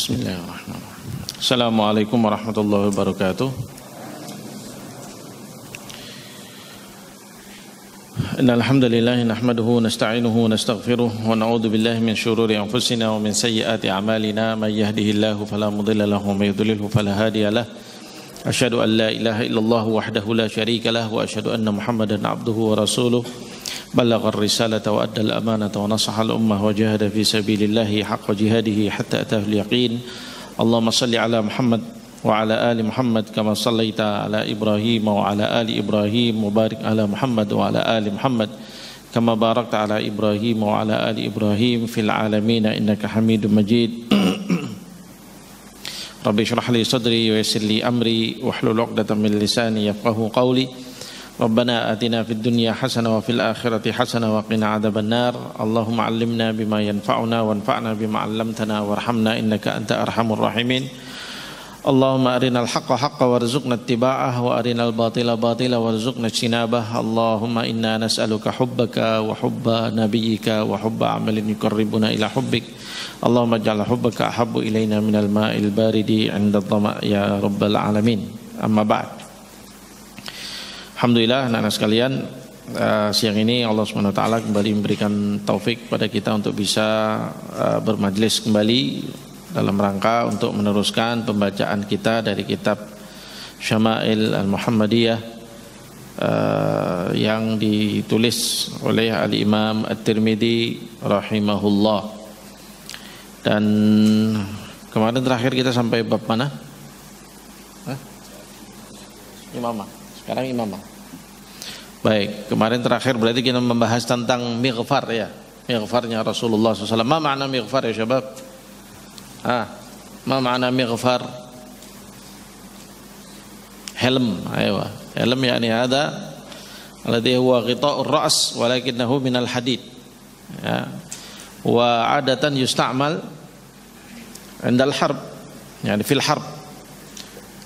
Bismillahirrahmanirrahim. Assalamualaikum warahmatullahi wabarakatuh. Innal hamdalillah nahmaduhu wa nasta'inuhu wa nastaghfiruh wa na'udzu billahi min shururi anfusina wa min sayyiati a'malina may yahdihillahu fala mudilla lahu wa may yudlilhu fala hadiya lahu. Asyhadu an la ilaha illallah wahdahu la syarika lahu wa asyhadu anna Muhammadan abduhu wa rasuluh. Ballagha ar-risalata wa adda al-amanata wa nasaha al-ummah wa jahada fi sabilillahi haqqa jihadihi hatta atahu al-yaqin. Allahumma salli ala Muhammad wa ala ali Muhammad kama sallaita ala Ibrahim wa ala ali Ibrahim wa barik ala Muhammad wa ala ali Muhammad kama barakta ala Ibrahim wa ala ali Ibrahim fil alamin innaka Hamidum Majid. Rabbi shrah li sadri wa yassir li amri wahlul 'uqdatam min lisani yafqahu qawli. Rabbana atina fid dunya hasanah wa fil akhirati hasanah wa qina adzabannar. Allahumma 'allimna bima yanfa'una wanfa'na bima 'allamtana warhamna innaka anta arhamur rahimin. Allahumma arinal haqqa haqqan warzuqna ittiba'ah wa arinal batila batila warzuqna ijtinabah. Allahumma inna nas'aluka hubbaka wa hubba nabiyyika wa hubba 'amalin yuqarribuna ila hubbik. Allahumma ij'al hubbaka ahabbu ilaina minal ma'il baridi 'inda dhama' ya rabbal alamin. Amma ba'd. Alhamdulillah anak-anak sekalian, siang ini Allah SWT kembali memberikan taufik pada kita untuk bisa bermajlis kembali dalam rangka untuk meneruskan pembacaan kita dari kitab Syama'il Al-Muhammadiyah yang ditulis oleh Al-Imam At-Tirmidzi rahimahullah. Dan kemarin terakhir kita sampai bab mana? Imamah. Sekarang imamah. Baik, kemarin terakhir berarti kita membahas tentang mighfar ya. Mighfarnya Rasulullah SAW. Ma makna mighfar ya syabab? Ma makna mighfar? Helm, ayo. Helm yani hada alladhi huwa ghita'ur ra's walakinahu minal hadid. Ya. Wa adatan yusta'mal 'inda al-harb. Yani fil harb.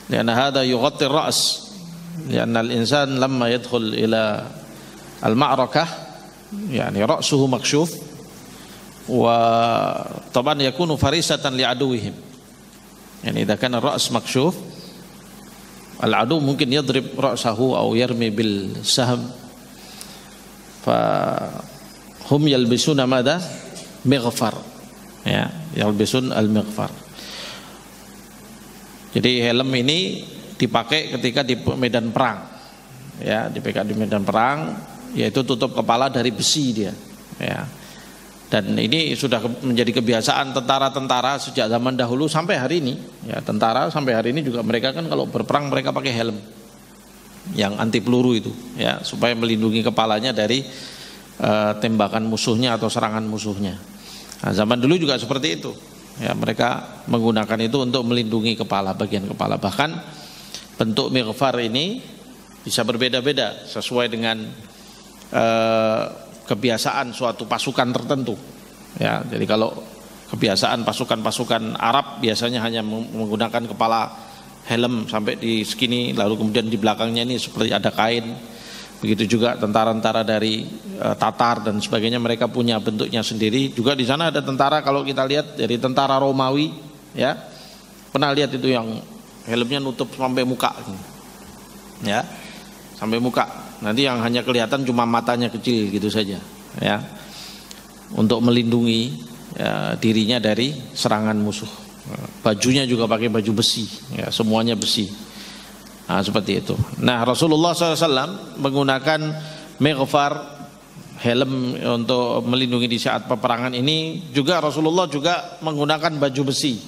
Lianna hada yughatti ar-ra's. لأن الإنسان لما يدخل إلى المعركة يعني رأسه مكشوف وطبعا يكون فريسة لعدوهم يعني إذا كان الرأس مكشوف العدو ممكن يضرب رأسه أو يرمي بالسهم فهم يلبسون ماذا؟ مغفر ya, يلبسون المغفر. Jadi helm ini dipakai ketika di medan perang, ya, dipakai di medan perang, yaitu tutup kepala dari besi dia, ya. Dan ini sudah menjadi kebiasaan tentara-tentara sejak zaman dahulu sampai hari ini, ya. Tentara sampai hari ini juga mereka kan kalau berperang mereka pakai helm yang anti peluru itu, ya, supaya melindungi kepalanya dari tembakan musuhnya atau serangan musuhnya. Nah, zaman dulu juga seperti itu, ya, mereka menggunakan itu untuk melindungi kepala, bagian kepala. Bahkan bentuk mighfar ini bisa berbeda-beda sesuai dengan kebiasaan suatu pasukan tertentu. Ya, jadi kalau kebiasaan pasukan-pasukan Arab biasanya hanya menggunakan kepala helm sampai di segini, lalu kemudian di belakangnya ini seperti ada kain. Begitu juga tentara-tentara dari Tatar dan sebagainya, mereka punya bentuknya sendiri. Juga di sana ada tentara, kalau kita lihat dari tentara Romawi, ya, pernah lihat itu yang helmnya nutup sampai muka, ya, sampai muka. Nanti yang hanya kelihatan cuma matanya kecil gitu saja, ya, untuk melindungi, ya, dirinya dari serangan musuh. Bajunya juga pakai baju besi, ya, semuanya besi. Nah, seperti itu. Nah, Rasulullah SAW menggunakan mighfar, helm untuk melindungi di saat peperangan ini. Juga Rasulullah juga menggunakan baju besi.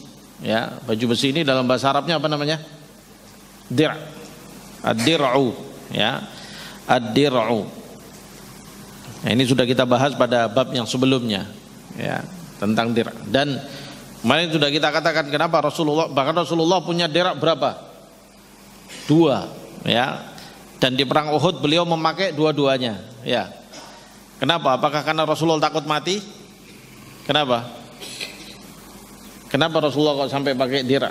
Ya, baju besi ini dalam bahasa Arabnya apa namanya? Dir'. Ad-dir'u, ya. Ad-dir'u. Nah, ini sudah kita bahas pada bab yang sebelumnya, ya, tentang dir'. Dan kemarin sudah kita katakan kenapa Rasulullah, bahkan Rasulullah punya dir' berapa? 2, ya. Dan di perang Uhud beliau memakai dua-duanya, ya. Kenapa? Apakah karena Rasulullah takut mati? Kenapa? Kenapa Rasulullah kok sampai pakai dir'?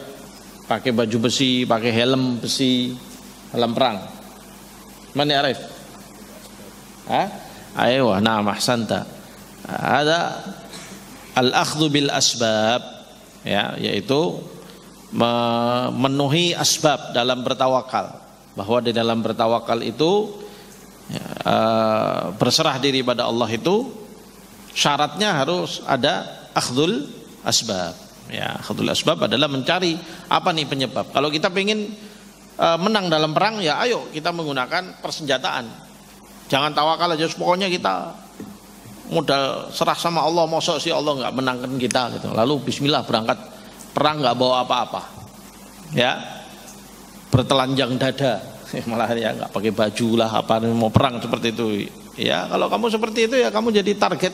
Pakai baju besi, pakai helm besi dalam perang. Mana arif? Ayo, na'am ahsanta. Ada al-akhdhu bil asbab, ya, yaitu memenuhi asbab dalam bertawakal. Bahwa di dalam bertawakal itu ya, berserah diri pada Allah itu syaratnya harus ada akhdul asbab. Ya, akhdul asbab adalah mencari apa nih penyebab. Kalau kita pengen menang dalam perang, ya ayo kita menggunakan persenjataan. Jangan tawakal aja, pokoknya kita modal serah sama Allah, mosok sih Allah nggak menangkan kita gitu. Lalu bismillah berangkat perang nggak bawa apa-apa. Ya. Bertelanjang dada. Malah ya nggak pakai baju lah apa mau perang seperti itu. Ya, kalau kamu seperti itu ya kamu jadi target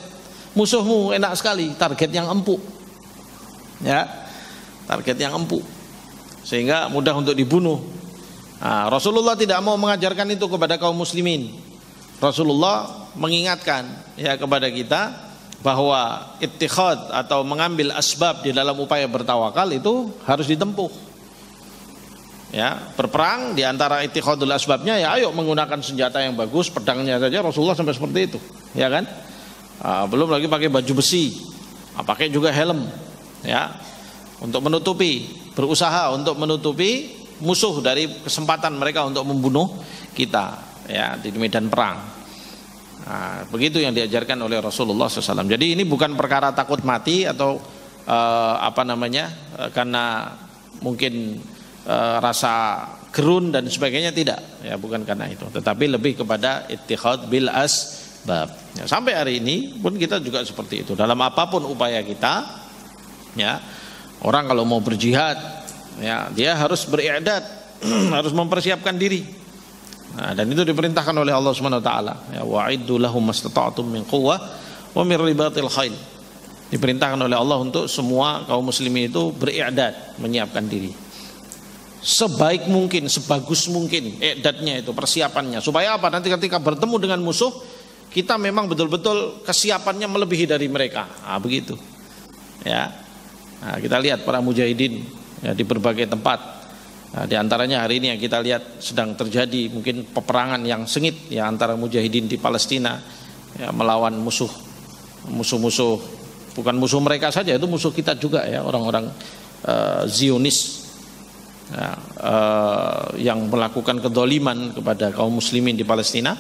musuhmu, enak sekali, target yang empuk. Ya. Target yang empuk. Sehingga mudah untuk dibunuh. Nah, Rasulullah tidak mau mengajarkan itu kepada kaum muslimin. Rasulullah mengingatkan ya kepada kita bahwa ittikhad atau mengambil asbab di dalam upaya bertawakal itu harus ditempuh. Ya, berperang di antara ittikhadul asbabnya ya ayo menggunakan senjata yang bagus, pedangnya saja Rasulullah sampai seperti itu, ya kan? Belum lagi pakai baju besi, pakai juga helm, ya, untuk menutupi, berusaha untuk menutupi musuh dari kesempatan mereka untuk membunuh kita, ya, di medan perang. Nah, begitu yang diajarkan oleh Rasulullah SAW. Jadi ini bukan perkara takut mati atau karena mungkin rasa gerun dan sebagainya, tidak, ya, bukan karena itu, tetapi lebih kepada ittikhad bil asbab. Ya, sampai hari ini pun kita juga seperti itu dalam apapun upaya kita, ya. Orang kalau mau berjihad, ya, dia harus beri'dad, harus mempersiapkan diri. Nah, dan itu diperintahkan oleh Allah Subhanahu wa taala, ya, wa'iddu lahum mastata'tum min quwwah wa min ribatil khail. Diperintahkan oleh Allah untuk semua kaum muslimin itu beri'dad, menyiapkan diri sebaik mungkin, sebagus mungkin i'dadnya itu, persiapannya, supaya apa? Nanti ketika bertemu dengan musuh kita memang betul-betul kesiapannya melebihi dari mereka. Begitu. Ya. Nah, kita lihat para mujahidin, ya, di berbagai tempat. Nah, di antaranya hari ini yang kita lihat sedang terjadi mungkin peperangan yang sengit, ya, antara mujahidin di Palestina, ya, melawan musuh-musuh, bukan musuh mereka saja, itu musuh kita juga, ya, orang-orang Zionis, ya, yang melakukan kedoliman kepada kaum muslimin di Palestina.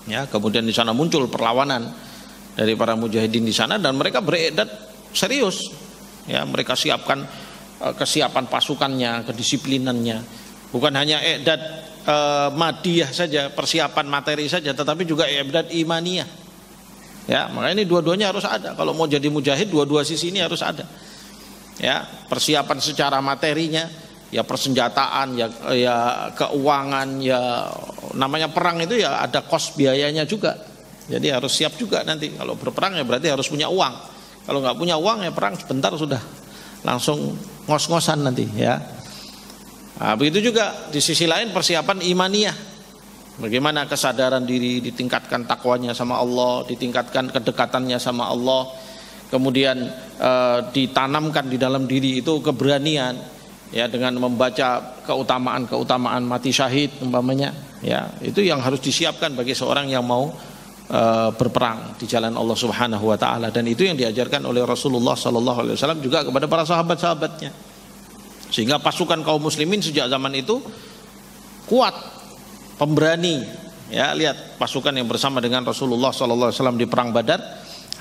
Ya, kemudian di sana muncul perlawanan dari para mujahidin di sana dan mereka beredat serius. Ya, mereka siapkan kesiapan pasukannya, kedisiplinannya. Bukan hanya i'dad madiyah saja, persiapan materi saja, tetapi juga i'dad imaniyah. Ya, makanya ini dua-duanya harus ada. Kalau mau jadi mujahid, dua-dua sisi ini harus ada. Ya, persiapan secara materinya, ya, persenjataan, ya keuangan, ya, namanya perang itu ya ada kos biayanya juga. Jadi harus siap juga nanti kalau berperang, ya berarti harus punya uang. Kalau nggak punya uang, ya perang sebentar sudah langsung ngos-ngosan nanti, ya. Nah, begitu juga di sisi lain persiapan imaniyah. Bagaimana kesadaran diri, ditingkatkan takwanya sama Allah, ditingkatkan kedekatannya sama Allah. Kemudian ditanamkan di dalam diri itu keberanian, ya, dengan membaca keutamaan mati syahid umpamanya, ya, itu yang harus disiapkan bagi seorang yang mau berperang di jalan Allah Subhanahu wa taala, dan itu yang diajarkan oleh Rasulullah sallallahu alaihi wasallam juga kepada para sahabat-sahabatnya. Sehingga pasukan kaum muslimin sejak zaman itu kuat, pemberani. Ya, lihat pasukan yang bersama dengan Rasulullah sallallahu alaihi wasallam di perang Badar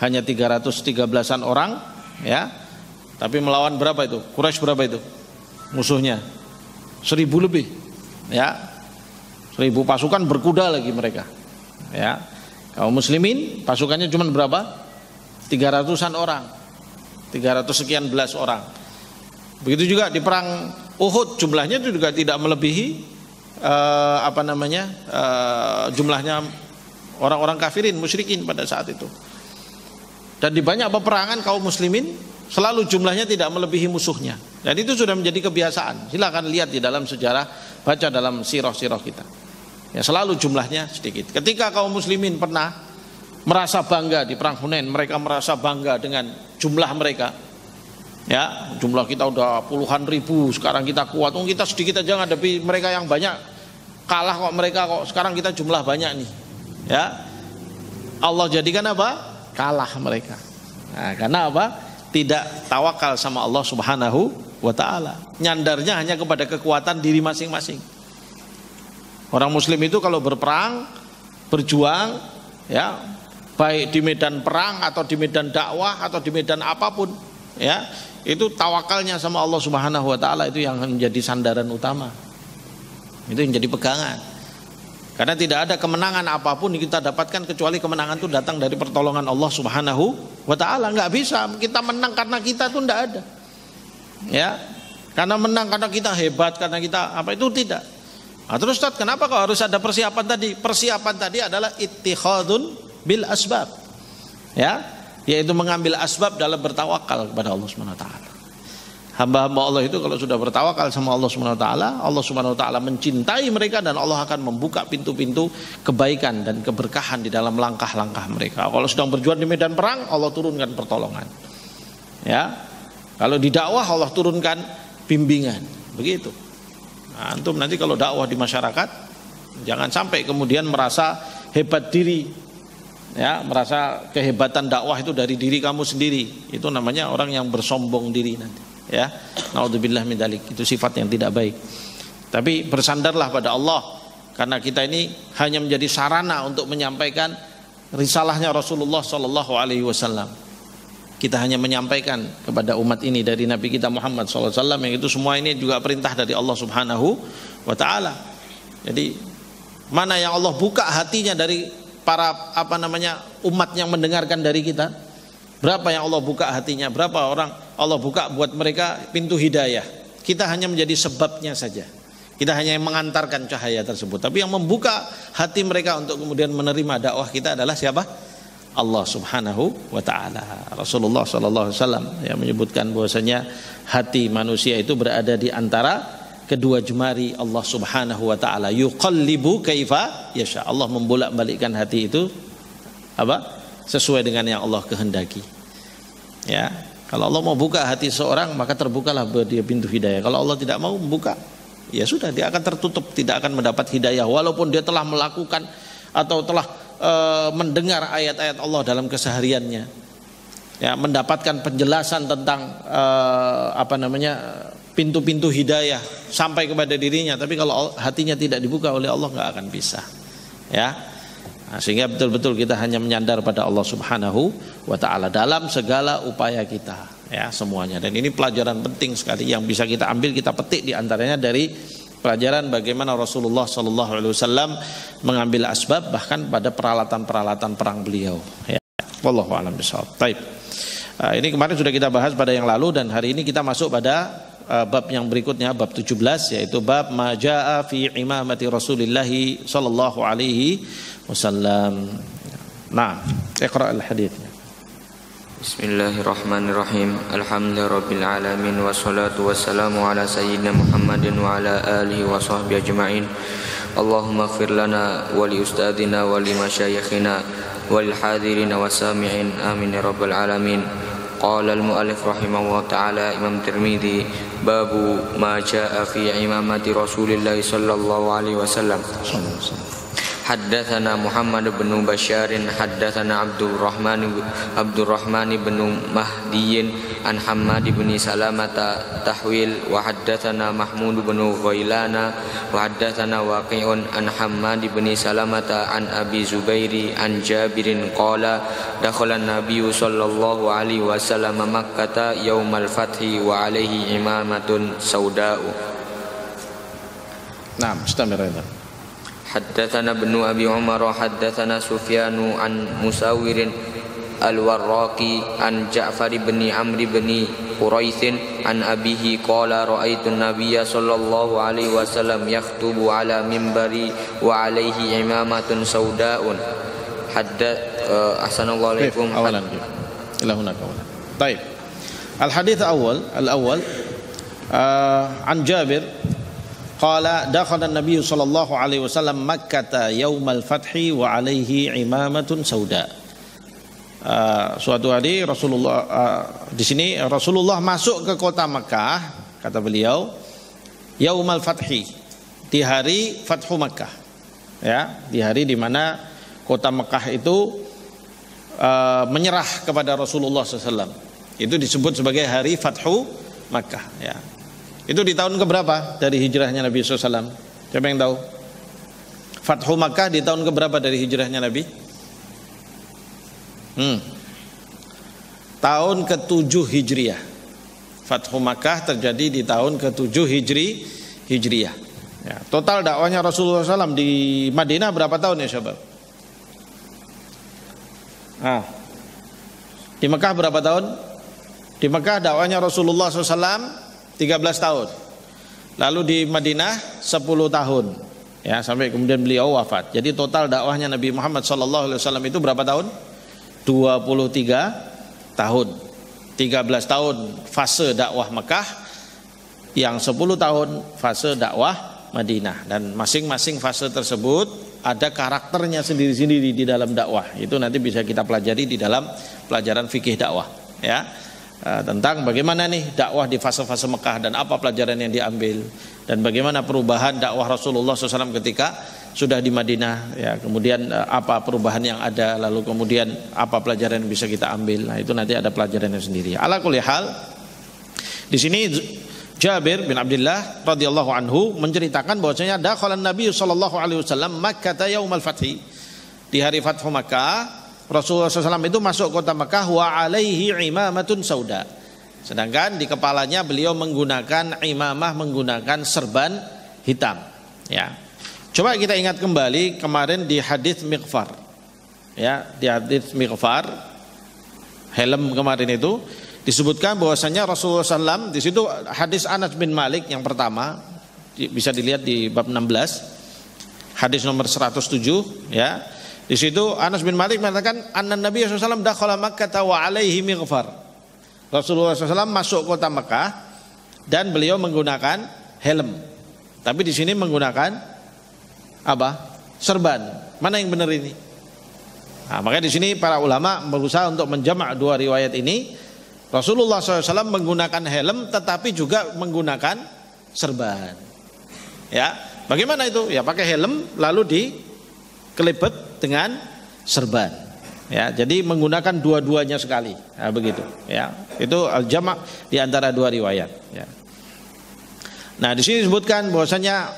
hanya 313-an orang, ya. Tapi melawan berapa itu? Quraisy berapa itu? Musuhnya 1000 lebih, ya, 1000 pasukan berkuda lagi mereka, ya. Kaum muslimin pasukannya cuma berapa? 300-an orang, 300 sekian belas orang. Begitu juga di perang Uhud jumlahnya itu juga tidak melebihi jumlahnya orang-orang kafirin musyrikin pada saat itu. Dan di banyak peperangan kaum muslimin selalu jumlahnya tidak melebihi musuhnya. Dan itu sudah menjadi kebiasaan. Silakan lihat di dalam sejarah, baca dalam sirah-sirah kita. Ya, selalu jumlahnya sedikit. Ketika kaum muslimin pernah merasa bangga di perang Hunain, mereka merasa bangga dengan jumlah mereka. Ya, jumlah kita udah puluhan ribu, sekarang kita kuat. Kita sedikit aja ngadepi mereka yang banyak. Kalah kok mereka, kok sekarang kita jumlah banyak nih. Ya. Allah jadikan apa? Kalah mereka. Nah, karena apa? tidak tawakal sama Allah Subhanahu wa ta'ala. Nyandarnya hanya kepada kekuatan diri masing-masing. Orang muslim itu kalau berperang, berjuang, ya, baik di medan perang atau di medan dakwah atau di medan apapun, ya, itu tawakalnya sama Allah Subhanahu wa ta'ala, itu yang menjadi sandaran utama. Itu yang jadi pegangan. Karena tidak ada kemenangan apapun yang kita dapatkan kecuali kemenangan itu datang dari pertolongan Allah Subhanahu wa ta'ala. Enggak bisa kita menang karena kita itu enggak ada. Ya. Karena menang karena kita hebat, karena kita apa, itu tidak. Nah, terus Ustaz, kenapa kok harus ada persiapan tadi? Persiapan tadi adalah ittikhadun bil asbab. Ya, yaitu mengambil asbab dalam bertawakal kepada Allah Subhanahu wa ta'ala. Hamba-hamba Allah itu kalau sudah bertawakal sama Allah Subhanahu wa ta'ala, Allah Subhanahu wa ta'ala mencintai mereka dan Allah akan membuka pintu-pintu kebaikan dan keberkahan di dalam langkah-langkah mereka. Kalau sedang berjuang di medan perang, Allah turunkan pertolongan. Ya. Kalau di dakwah, Allah turunkan bimbingan. Begitu. Nah, antum nanti kalau dakwah di masyarakat, jangan sampai kemudian merasa hebat diri. Ya, merasa kehebatan dakwah itu dari diri kamu sendiri. Itu namanya orang yang bersombong diri nanti. Ya, naudzubillah min dzalik, itu sifat yang tidak baik. Tapi bersandarlah pada Allah, karena kita ini hanya menjadi sarana untuk menyampaikan risalahnya Rasulullah sallallahu alaihi wasallam. Kita hanya menyampaikan kepada umat ini dari Nabi kita Muhammad sallallahu alaihi wasallam, yang itu semua ini juga perintah dari Allah Subhanahu wa taala. Jadi mana yang Allah buka hatinya dari para umat yang mendengarkan dari kita? Berapa yang Allah buka hatinya? Berapa orang Allah buka buat mereka pintu hidayah? Kita hanya menjadi sebabnya saja. Kita hanya yang mengantarkan cahaya tersebut. Tapi yang membuka hati mereka untuk kemudian menerima dakwah kita adalah siapa? Allah Subhanahu wa ta'ala. Rasulullah sallallahu alaihi wasallam yang menyebutkan bahwasanya hati manusia itu berada di antara kedua jemari Allah Subhanahu wa ta'ala. Yuqallibu kaifa yasha. Allah membolak-balikkan hati itu apa? Sesuai dengan yang Allah kehendaki. Ya, kalau Allah mau buka hati seorang, maka terbukalah buat dia pintu hidayah. Kalau Allah tidak mau membuka, ya sudah, dia akan tertutup, tidak akan mendapat hidayah walaupun dia telah melakukan atau telah mendengar ayat-ayat Allah dalam kesehariannya. Ya, mendapatkan penjelasan tentang pintu-pintu hidayah sampai kepada dirinya, tapi kalau hatinya tidak dibuka oleh Allah, nggak akan bisa. Ya. Nah, sehingga betul-betul kita hanya menyandar pada Allah Subhanahu wa ta'ala dalam segala upaya kita, ya, semuanya. Dan ini pelajaran penting sekali yang bisa kita ambil, kita petik di antaranya dari pelajaran bagaimana Rasulullah sallallahu alaihi wasallam mengambil asbab bahkan pada peralatan-peralatan perang beliau, ya. Wallahu a'lam bishawab. Baik. Ini kemarin sudah kita bahas pada yang lalu, dan hari ini kita masuk pada bab yang berikutnya, bab 17, yaitu bab ma jaa fi imamati Rasulillah sallallahu alaihi wasallam. Nah, iqra al-hadits. Bismillahirrahmanirrahim. Alhamdulillahirabbil alamin wassalatu wassalamu ala sayyidina Muhammadin wa ala alihi wa sahbihi ajma'in. Allahumma ighfir lana wa li ustadina wa li masyayikhina wa lil hadirin wa sami'in. Amin ya rabbal alamin. Qala al-mu'allif rahimahullah ta'ala, Imam Tirmidzi, babu ma jaa fi imamati Rasulillah sallallahu alaihi wasallam. Haddatsana Muhammad bin Bashar, haddatsana Abdurrahman bin Mahdi an Hammad bin Salamata tahwil, wa haddatsana Mahmud bin Ghailana wa haddatsana Waqi'un an Hammad bin Salamata an Abi Zubairi an Jabirin qala dakhala an-nabiy sallallahu alaihi wasallam Makkah yaumal fathi wa alaihi imamatun sauda'u. Nah, istamir. Haddatsana Ibnu Abi Umar haddatsana Sufyanu an Musawir al-Warraqi an Ja'far bin Amr bin Quraits an abihi qala ra'aitu an-nabiyya sallallahu alaihi wasallam yakhutubu ala minbari wa alaihi imamatun sauda'un. Ahsanallahu alaikum. Awalan ila hunaka awalan. Baik. Al-hadits al-awwal an Jabir qala dakhala an-nabiy sallallahu alaihi wasallam Makkah yaumal fathi wa alaihi imamatun sauda. Suatu hari Rasulullah di sini Rasulullah masuk ke kota Makkah, kata beliau, yaumal fathi, di hari Fathu Makkah. Ya, di hari di mana kota Makkah itu menyerah kepada Rasulullah SAW. Itu disebut sebagai hari Fathu Makkah ya. Itu di tahun keberapa dari hijrahnya Nabi SAW? Siapa yang tahu? Fathu Makkah di tahun keberapa dari hijrahnya Nabi? Tahun ke-7 Hijriah. Fathu Makkah terjadi di tahun ke-7 Hijriah ya. Total dakwahnya Rasulullah SAW di Madinah berapa tahun ya sahabat? Di Mekah berapa tahun? Di Mekah dakwahnya Rasulullah SAW 13 tahun. Lalu di Madinah 10 tahun ya, sampai kemudian beliau wafat. Jadi total dakwahnya Nabi Muhammad SAW itu berapa tahun? 23 tahun. 13 tahun fase dakwah Mekah, yang 10 tahun fase dakwah Madinah. Dan masing-masing fase tersebut ada karakternya sendiri-sendiri di dalam dakwah. Itu nanti bisa kita pelajari di dalam pelajaran fikih dakwah ya. Tentang bagaimana nih dakwah di fase-fase Mekah dan apa pelajaran yang diambil, dan bagaimana perubahan dakwah Rasulullah SAW ketika sudah di Madinah ya, kemudian apa perubahan yang ada, lalu kemudian apa pelajaran yang bisa kita ambil. Nah itu nanti ada pelajarannya sendiri. Ala kulli hal, di sini Jabir bin Abdullah radhiyallahu anhu menceritakan bahwasanya dakhalan Nabi sallallahu alaihi wasallam Makkah yaumal fathi. Di hari Fathu Makkah Rasulullah SAW itu masuk kota Makkah wa alaihi imamatun sauda. Sedangkan di kepalanya beliau menggunakan imamah, menggunakan serban hitam ya. Coba kita ingat kembali kemarin di hadis Mighfar ya, di hadis Mighfar helm kemarin itu disebutkan bahwasanya Rasulullah SAW di situ hadis Anas bin Malik yang pertama bisa dilihat di bab 16 hadis nomor 107 ya. Di situ Anas bin Malik mengatakan anna Nabi SAW dakhala Makkah wa alaihi mighfar. Rasulullah SAW masuk kota Makkah dan beliau menggunakan helm. Tapi di sini menggunakan apa? Serban. Mana yang benar ini? Nah, makanya di sini para ulama berusaha untuk menjamak dua riwayat ini. Rasulullah SAW menggunakan helm tetapi juga menggunakan serban. Ya, bagaimana itu? Ya pakai helm lalu dikelibet dengan serban ya, jadi menggunakan dua-duanya sekali. Nah, begitu ya, itu al-jama' di antara dua riwayat ya. Nah di sini disebutkan bahwasanya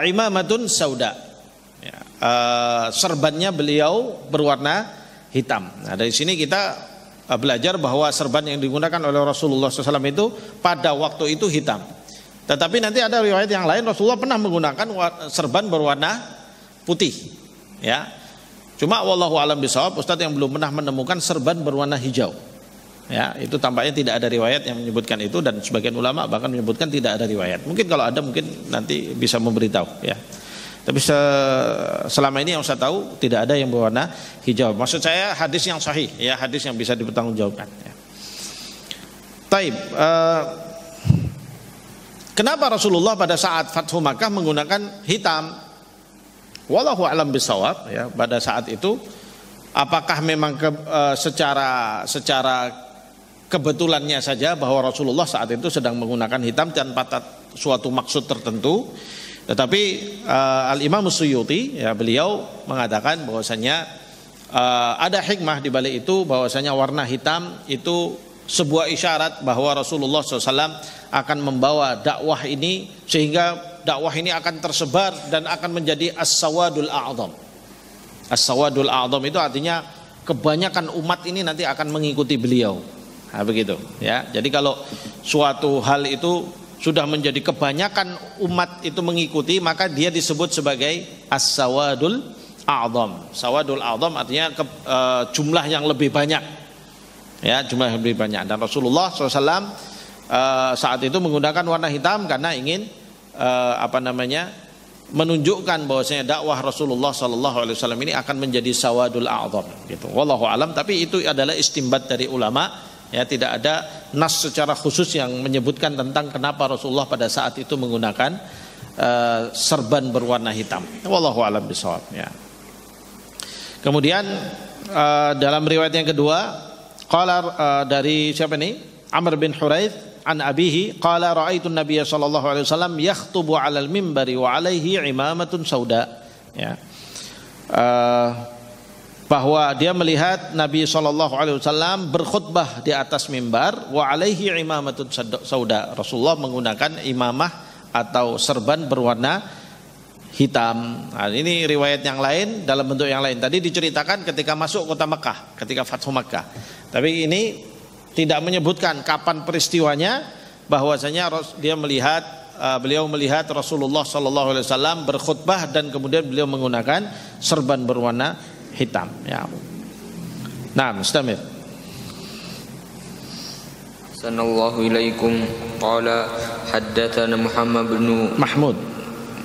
imamatun sauda ya, serbannya beliau berwarna hitam. Nah dari sini kita belajar bahwa serban yang digunakan oleh Rasulullah SAW itu pada waktu itu hitam. Tetapi nanti ada riwayat yang lain Rasulullah pernah menggunakan serban berwarna putih ya. Cuma wallahu alam bisawab, Ustadz yang belum pernah menemukan serban berwarna hijau. Ya, itu tampaknya tidak ada riwayat yang menyebutkan itu, dan sebagian ulama bahkan menyebutkan tidak ada riwayat. Mungkin kalau ada mungkin nanti bisa memberitahu ya. Tapi selama ini yang saya tahu tidak ada yang berwarna hijau. Maksud saya hadis yang sahih ya, hadis yang bisa dipertanggungjawabkan ya. Taib, kenapa Rasulullah pada saat Fathu Makkah menggunakan hitam? Wallahu a'lam bisawab ya, pada saat itu apakah memang secara kebetulannya saja bahwa Rasulullah saat itu sedang menggunakan hitam tanpa suatu maksud tertentu. Tetapi Al-Imam Suyuti ya, beliau mengatakan bahwasanya ada hikmah di balik itu, bahwasanya warna hitam itu sebuah isyarat bahwa Rasulullah SAW akan membawa dakwah ini, sehingga dakwah ini akan tersebar dan akan menjadi as-sawadul a'zam. As-sawadul a'zam itu artinya kebanyakan umat ini nanti akan mengikuti beliau. Nah, begitu ya. Jadi kalau suatu hal itu sudah menjadi kebanyakan umat itu mengikuti, maka dia disebut sebagai as-sawadul a'zam. Sawadul a'zam artinya jumlah yang lebih banyak. Ya, jumlah yang lebih banyak. Dan Rasulullah SAW saat itu menggunakan warna hitam karena ingin menunjukkan bahwasanya dakwah Rasulullah SAW ini akan menjadi sawadul a'zam gitu. Wallahu alam, tapi itu adalah istimbat dari ulama ya, tidak ada nas secara khusus yang menyebutkan tentang kenapa Rasulullah pada saat itu menggunakan serban berwarna hitam. Wallahu alam bishawab ya. Kemudian dalam riwayat yang kedua qala dari siapa nih? Amr bin Huraits an abihi qala ra'aitu an-nabiy sallallahu alaihi wasallam yakhutubu 'alal minbari wa 'alaihi imamatun sauda ya. bahwa dia melihat Nabi SAW berkhutbah di atas mimbar, wa alaihi imamatun sauda. Rasulullah menggunakan imamah atau serban berwarna hitam. Nah, ini riwayat yang lain dalam bentuk yang lain. Tadi diceritakan ketika masuk kota Mekah, ketika Fathu Makkah. Tapi ini tidak menyebutkan kapan peristiwanya, bahwasanya dia beliau melihat Rasulullah SAW berkhutbah dan kemudian beliau menggunakan serban berwarna hitam. Ya. Nah, mustamir. Sanallahu ilaikum qala haddatsana Muhammad bin Mahmud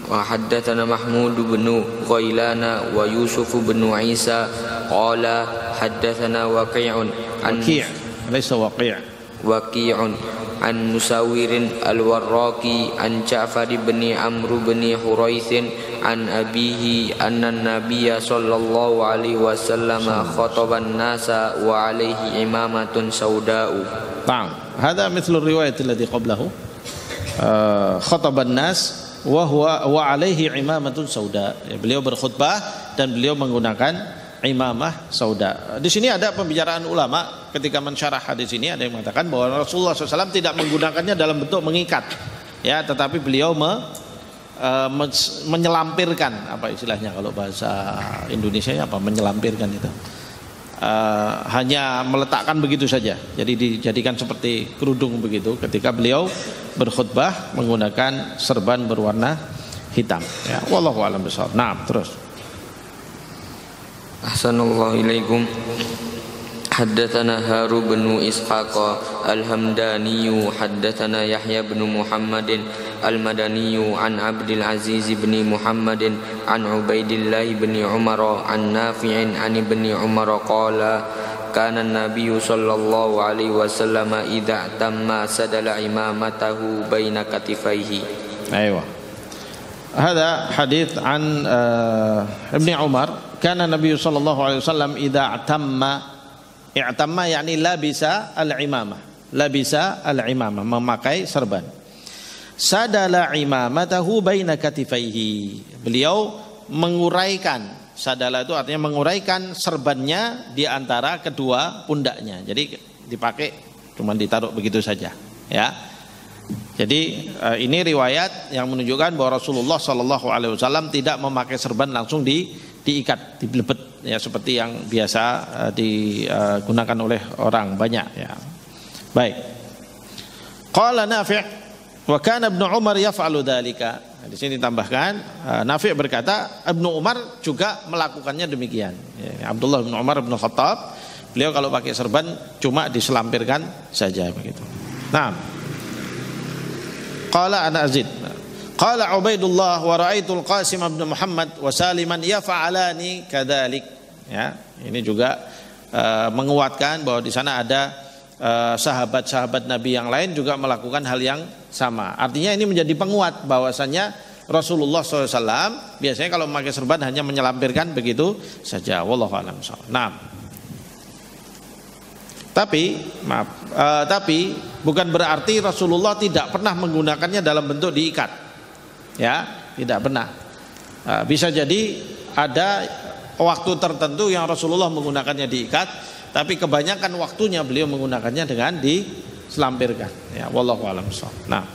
wa haddatsana Mahmud bin Ghailana wa Yusuf bin Isa qala haddatsana Waqi'un laysa Waqi'un an Nusawirin al-Warraqi an Ja'far bin Amr bin Huraitsin an abihi anna nabiyya sallallahu alaihi wasallam khataban nasa wa alaihi imamatun sauda'u. Ta'am, hadha mithlu riwayat alladhi qablahu. Khataban nas wa alaihi imamatun sauda. Beliau berkhutbah dan beliau menggunakan imamah sauda. Di sini ada pembicaraan ulama ketika mensyarah hadis ini. Ada yang mengatakan bahwa Rasulullah SAW tidak menggunakannya dalam bentuk mengikat, ya, tetapi beliau menyelampirkan, apa istilahnya kalau bahasa Indonesianya apa, menyelampirkan itu, hanya meletakkan begitu saja. Jadi dijadikan seperti kerudung begitu ketika beliau berkhutbah menggunakan serban berwarna hitam. Ya, wallahu a'lam bishawab. Nah, terus. Ahsanallahu ilaikum. Haddatsana Haru bin Ishaq al-Hamdani haddatsana Yahya bin Muhammadin al-Madani an Abdul Aziz bin Muhammadin an Ubaidillah bin Umar an Nafi'in an ibni Umar qala kana an-nabiy sallallahu alaihi wasallam idza tamma sadala imamatahu baina katifaihi. Aywa. Hada hadits an Ibni Umar. Kana Nabi sallallahu alaihi wasallam idza i'tamma yani labisa al-imamah. Labisa al-imamah, memakai serban. Sadala imamatahu baina katifaihi. Beliau menguraikan, sadala itu artinya menguraikan serbannya di antara kedua pundaknya. Jadi dipakai cuma ditaruh begitu saja, ya. Jadi ini riwayat yang menunjukkan bahwa Rasulullah sallallahu alaihi wasallam tidak memakai serban langsung diikat, dilebet, ya, seperti yang biasa digunakan oleh orang banyak, ya. Baik. Qala Nafi' wa kana Ibnu Umar yaf'alu dzalika. Nah, di sini tambahkan Nafi' berkata Ibnu Umar juga melakukannya demikian. Ya, Abdullah bin Umar bin Khattab, beliau kalau pakai serban cuma diselampirkan saja begitu. Nah, qala ana Azid. Qala Ubaidullah wa ra'aitul Qasim bin Muhammad wa Saliman yaf'alani kadzalik. Ya, ini juga menguatkan bahwa di sana ada sahabat-sahabat Nabi yang lain juga melakukan hal yang sama. Artinya ini menjadi penguat bahwasanya Rasulullah SAW biasanya kalau memakai serban hanya menyelampirkan begitu saja. Wallahu a'lam. Nah, tapi bukan berarti Rasulullah tidak pernah menggunakannya dalam bentuk diikat. Ya, tidak pernah. Bisa jadi ada waktu tertentu yang Rasulullah menggunakannya diikat, tapi kebanyakan waktunya beliau menggunakannya dengan diselampirkan. Ya, wallahu a'lam. Nah.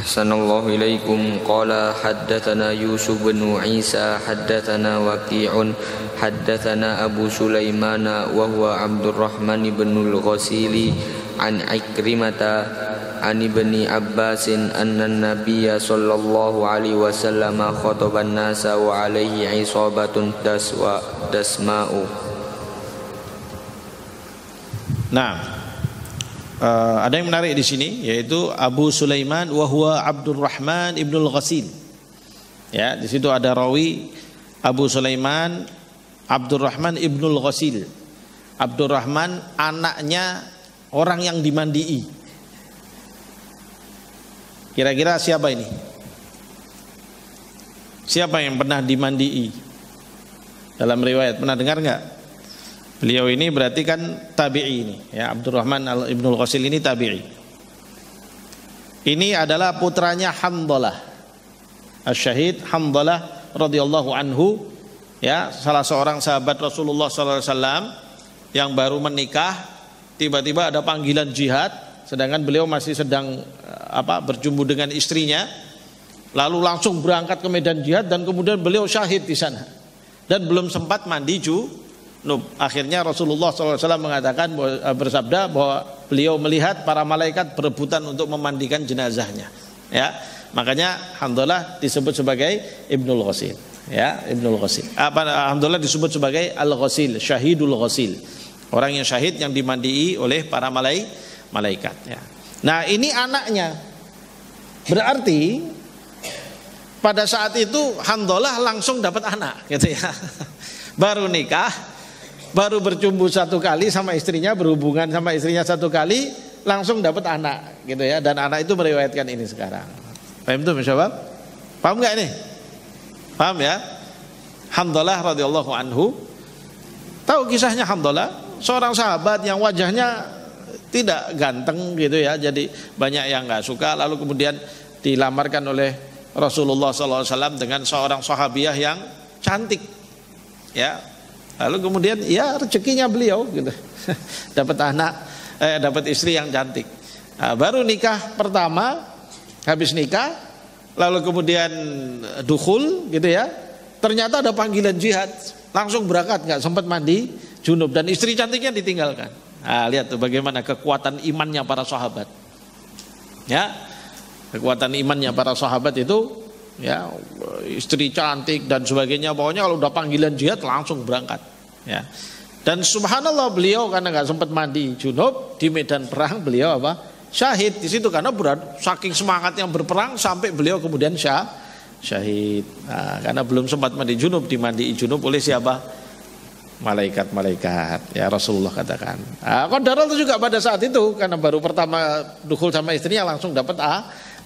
Ahsanallahu ilaikum. Qala haddatsana Yusuf bin Isa haddatsana Waqi'un haddatsana Abu Sulaiman wa huwa Abdurrahman bin al-Ghasili an Ikrimata an ibni Abbasin anna nabiyya sallallahu alaihi wasallam khataban nasa wa alaihi isabatun dasma'u. Nah, ada yang menarik di sini yaitu Abu Sulaiman wa huwa Abdurrahman ibnul Ghasil. Ya, di situ ada rawi Abu Sulaiman Abdurrahman ibnul Ghasil. Abdurrahman anaknya orang yang dimandii. Kira-kira siapa ini? Siapa yang pernah dimandii? Dalam riwayat pernah dengar enggak? Beliau ini berarti kan tabi'i ini, ya, Abdurrahman ibnul Ghasil ini tabi'i. Ini adalah putranya Hamdalah, Asy-Syahid Hamdalah radhiyallahu anhu Ya, salah seorang sahabat Rasulullah SAW yang baru menikah, tiba-tiba ada panggilan jihad, sedangkan beliau masih sedang berjumpa dengan istrinya, lalu langsung berangkat ke medan jihad dan kemudian beliau syahid di sana dan belum sempat mandi junub. Akhirnya Rasulullah SAW mengatakan, bersabda bahwa beliau melihat para malaikat berebutan untuk memandikan jenazahnya. Ya, makanya alhamdulillah disebut sebagai Ibnul Ghasil. Ya, Ibnul Ghasil. Alhamdulillah disebut sebagai Al-Ghasil, Syahidul Ghasil. Orang yang syahid yang dimandii oleh para malaikat. Ya. Nah, ini anaknya. Berarti pada saat itu alhamdulillah langsung dapat anak, gitu ya. Baru nikah, baru bercumbu satu kali sama istrinya, berhubungan sama istrinya satu kali, langsung dapat anak, gitu ya. Dan anak itu meriwayatkan ini sekarang. Paham tuh, Syabab? Paham nggak ini? Paham ya? Hamdalah radhiyallahu anhu. Tahu kisahnya Hamdalah? Seorang sahabat yang wajahnya tidak ganteng gitu ya. Jadi banyak yang nggak suka. Lalu kemudian dilamarkan oleh Rasulullah SAW dengan seorang sahabiah yang cantik. Ya. Lalu kemudian ya rezekinya beliau gitu. Dapat anak, dapat istri yang cantik. Nah, baru nikah pertama, habis nikah lalu kemudian dukhul gitu ya, ternyata ada panggilan jihad, langsung berangkat, nggak sempat mandi junub dan istri cantiknya ditinggalkan. Nah, lihat tuh bagaimana kekuatan imannya para sahabat. Ya, kekuatan imannya para sahabat itu, ya, istri cantik dan sebagainya, pokoknya kalau udah panggilan jihad langsung berangkat. Ya, dan subhanallah beliau karena nggak sempat mandi junub di medan perang beliau syahid di situ karena saking semangatnya berperang sampai beliau kemudian syahid. Nah, karena belum sempat mandi junub, dimandii junub oleh siapa? Malaikat. Ya, Rasulullah katakan. Nah, qadarullah juga pada saat itu karena baru pertama dukhul sama istrinya langsung dapat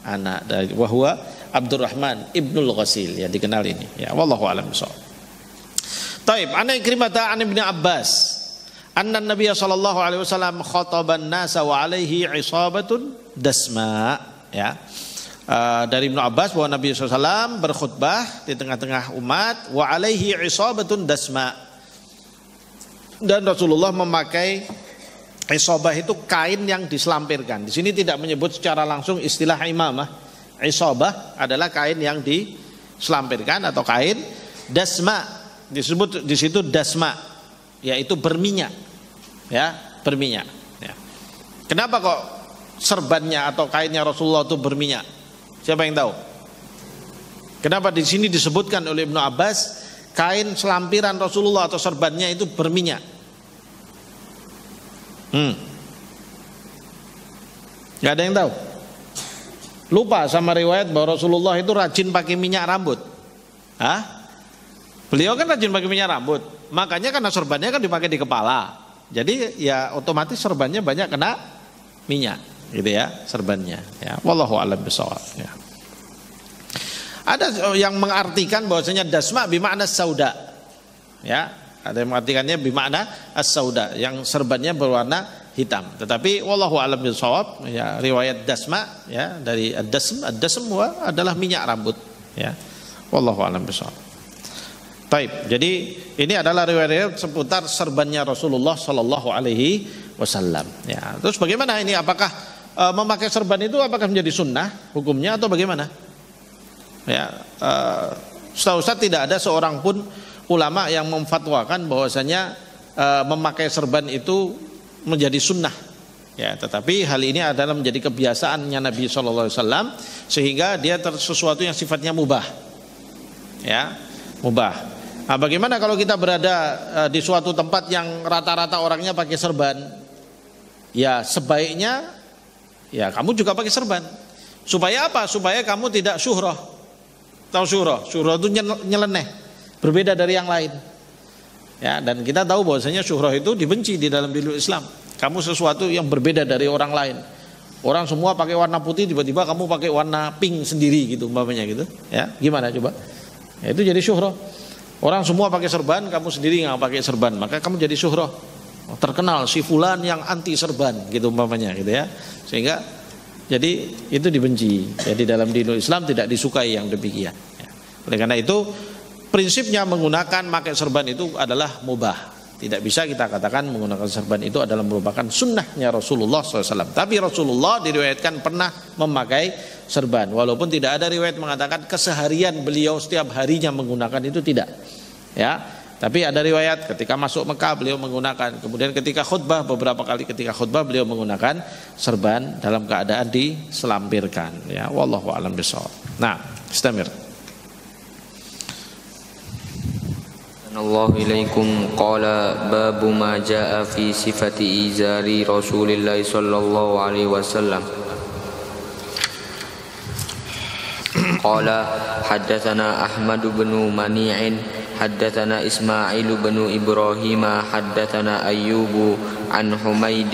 anak dari wahwa Abdurrahman Ibnul Ghasil, ya dikenal ini. Ya, wallahu a'lam bishawab. Taib, ana Ikrimah an Ibnu Abbas anna Nabi sallallahu alaihi wasallam khataban nasa wa alaihi isabatun dasma. Ya. Dari Ibnu Abbas bahwa Nabi SAW berkhutbah di tengah-tengah umat wa alaihi isabatun dasma. Dan Rasulullah memakai isabah itu kain yang diselampirkan. Di sini tidak menyebut secara langsung istilah imamah. Isabah adalah kain yang diselampirkan atau kain. Dasma disebut di situ dasma, yaitu berminyak, ya, berminyak. Ya. Kenapa kok serbannya atau kainnya Rasulullah itu berminyak? Siapa yang tahu? Kenapa di sini disebutkan oleh Ibnu Abbas kain selampiran Rasulullah atau serbannya itu berminyak? Gak ada yang tahu? Lupa sama riwayat bahwa Rasulullah itu rajin pakai minyak rambut. Hah? Beliau kan rajin pakai minyak rambut. Makanya karena serbannya kan dipakai di kepala, jadi ya otomatis serbannya banyak kena minyak, gitu ya, serbannya. Ya, wallahu a'lam bishawab. Ya. Ada yang mengartikan bahwasanya dasma bimakna sauda. Ya, ada yang mengartikannya bimakna as-sauda, yang serbannya berwarna hitam. Tetapi wallahu a'lam bishawab, ya, riwayat dasma, ya, dari ad-dasm adalah minyak rambut. Ya, wallahu a'lam bishawab. Taib. Jadi ini adalah riwayat seputar serbannya Rasulullah Sallallahu Alaihi Wasallam. Ya. Terus bagaimana ini? Apakah memakai serban itu apakah menjadi sunnah hukumnya atau bagaimana? Ya, setahu saya tidak ada seorang pun ulama yang memfatwakan bahwasanya memakai serban itu menjadi sunnah. Ya, tetapi hal ini adalah menjadi kebiasaannya Nabi Sallallahu Alaihi Wasallam sehingga dia sesuatu yang sifatnya mubah. Ya, mubah. Nah, bagaimana kalau kita berada di suatu tempat yang rata-rata orangnya pakai serban? Ya, sebaiknya ya kamu juga pakai serban. Supaya apa? Supaya kamu tidak syuhrah. Tahu syuhrah? Syuhrah itu nyeleneh, berbeda dari yang lain. Ya, dan kita tahu bahwasanya syuhrah itu dibenci di dalam dini Islam. Kamu sesuatu yang berbeda dari orang lain. Orang semua pakai warna putih, tiba-tiba kamu pakai warna pink sendiri gitu umpamanya gitu. Ya, gimana coba? Ya, itu jadi syuhrah. Orang semua pakai serban, kamu sendiri nggak pakai serban, maka kamu jadi syuhrah. Terkenal si fulan yang anti serban gitu umpamanya gitu ya. Sehingga jadi itu dibenci. Jadi dalam dini Islam tidak disukai yang demikian. Ya. Oleh karena itu prinsipnya menggunakan pakai serban itu adalah mubah. Tidak bisa kita katakan menggunakan serban itu adalah merupakan sunnahnya Rasulullah SAW. Tapi Rasulullah diriwayatkan pernah memakai serban. Walaupun tidak ada riwayat mengatakan keseharian beliau setiap harinya menggunakan itu, tidak. Ya, tapi ada riwayat ketika masuk Mekah beliau menggunakan. Kemudian ketika khutbah, beberapa kali ketika khutbah beliau menggunakan serban dalam keadaan diselampirkan. Ya, wallahu a'lam bishawab. Nah, istamir. Allahu ilaikum qala babu ma jaa fi sifati izari Rasulillah sallallahu alaihi wasallam. Qala haddatsana Ahmad bin Mani'in haddatsana Ismail bin Ibrahim haddatsana Ayyub an Humaid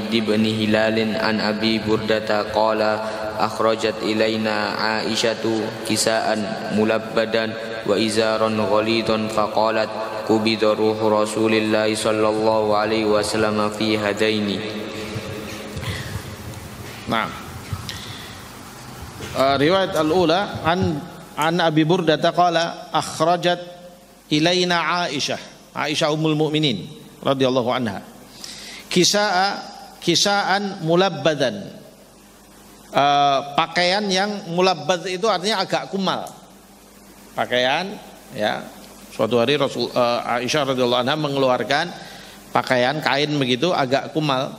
bin Hilal an Abi Burdah qala akhrajat ilaina Aisyatu kisaan mulabbadan wa izaran ghalidan faqalat qubida ruhu Rasulillah sallallahu alaihi wasallam fi hadaini. Nah, riwayat al-ula an Abi Burdah qala akhrajat ilaina Aisyah ummul mukminin radhiyallahu anha kisaan mulabbadan, pakaian yang mulabbad itu artinya agak kumal. Pakaian, ya, suatu hari Aisyah radhiyallahu anha mengeluarkan pakaian kain begitu agak kumal,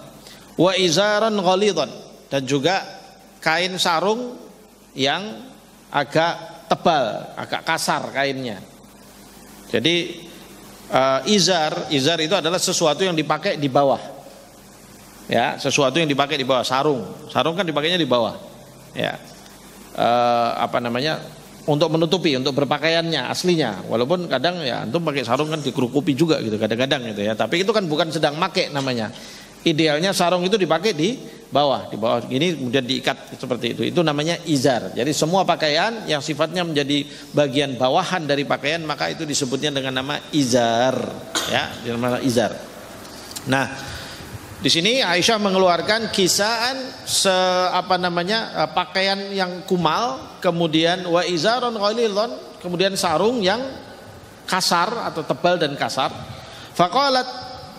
wa izaran ghalidhan, dan juga kain sarung yang agak tebal, agak kasar kainnya. Jadi izar itu adalah sesuatu yang dipakai di bawah, ya, sesuatu yang dipakai di bawah. Sarung kan dipakainya di bawah, ya, untuk menutupi, untuk berpakaiannya aslinya. Walaupun kadang ya antum pakai sarung kan dikerukupi juga gitu kadang-kadang gitu ya. Tapi itu kan bukan sedang make namanya. Idealnya sarung itu dipakai di bawah gini kemudian diikat seperti itu. Itu namanya izar. Jadi semua pakaian yang sifatnya menjadi bagian bawahan dari pakaian maka itu disebutnya dengan nama izar, ya, dengan nama izar. Nah, di sini Aisyah mengeluarkan kisaan pakaian yang kumal, kemudian wa izaron ghalidhan, kemudian sarung yang kasar atau tebal dan kasar. Faqalat,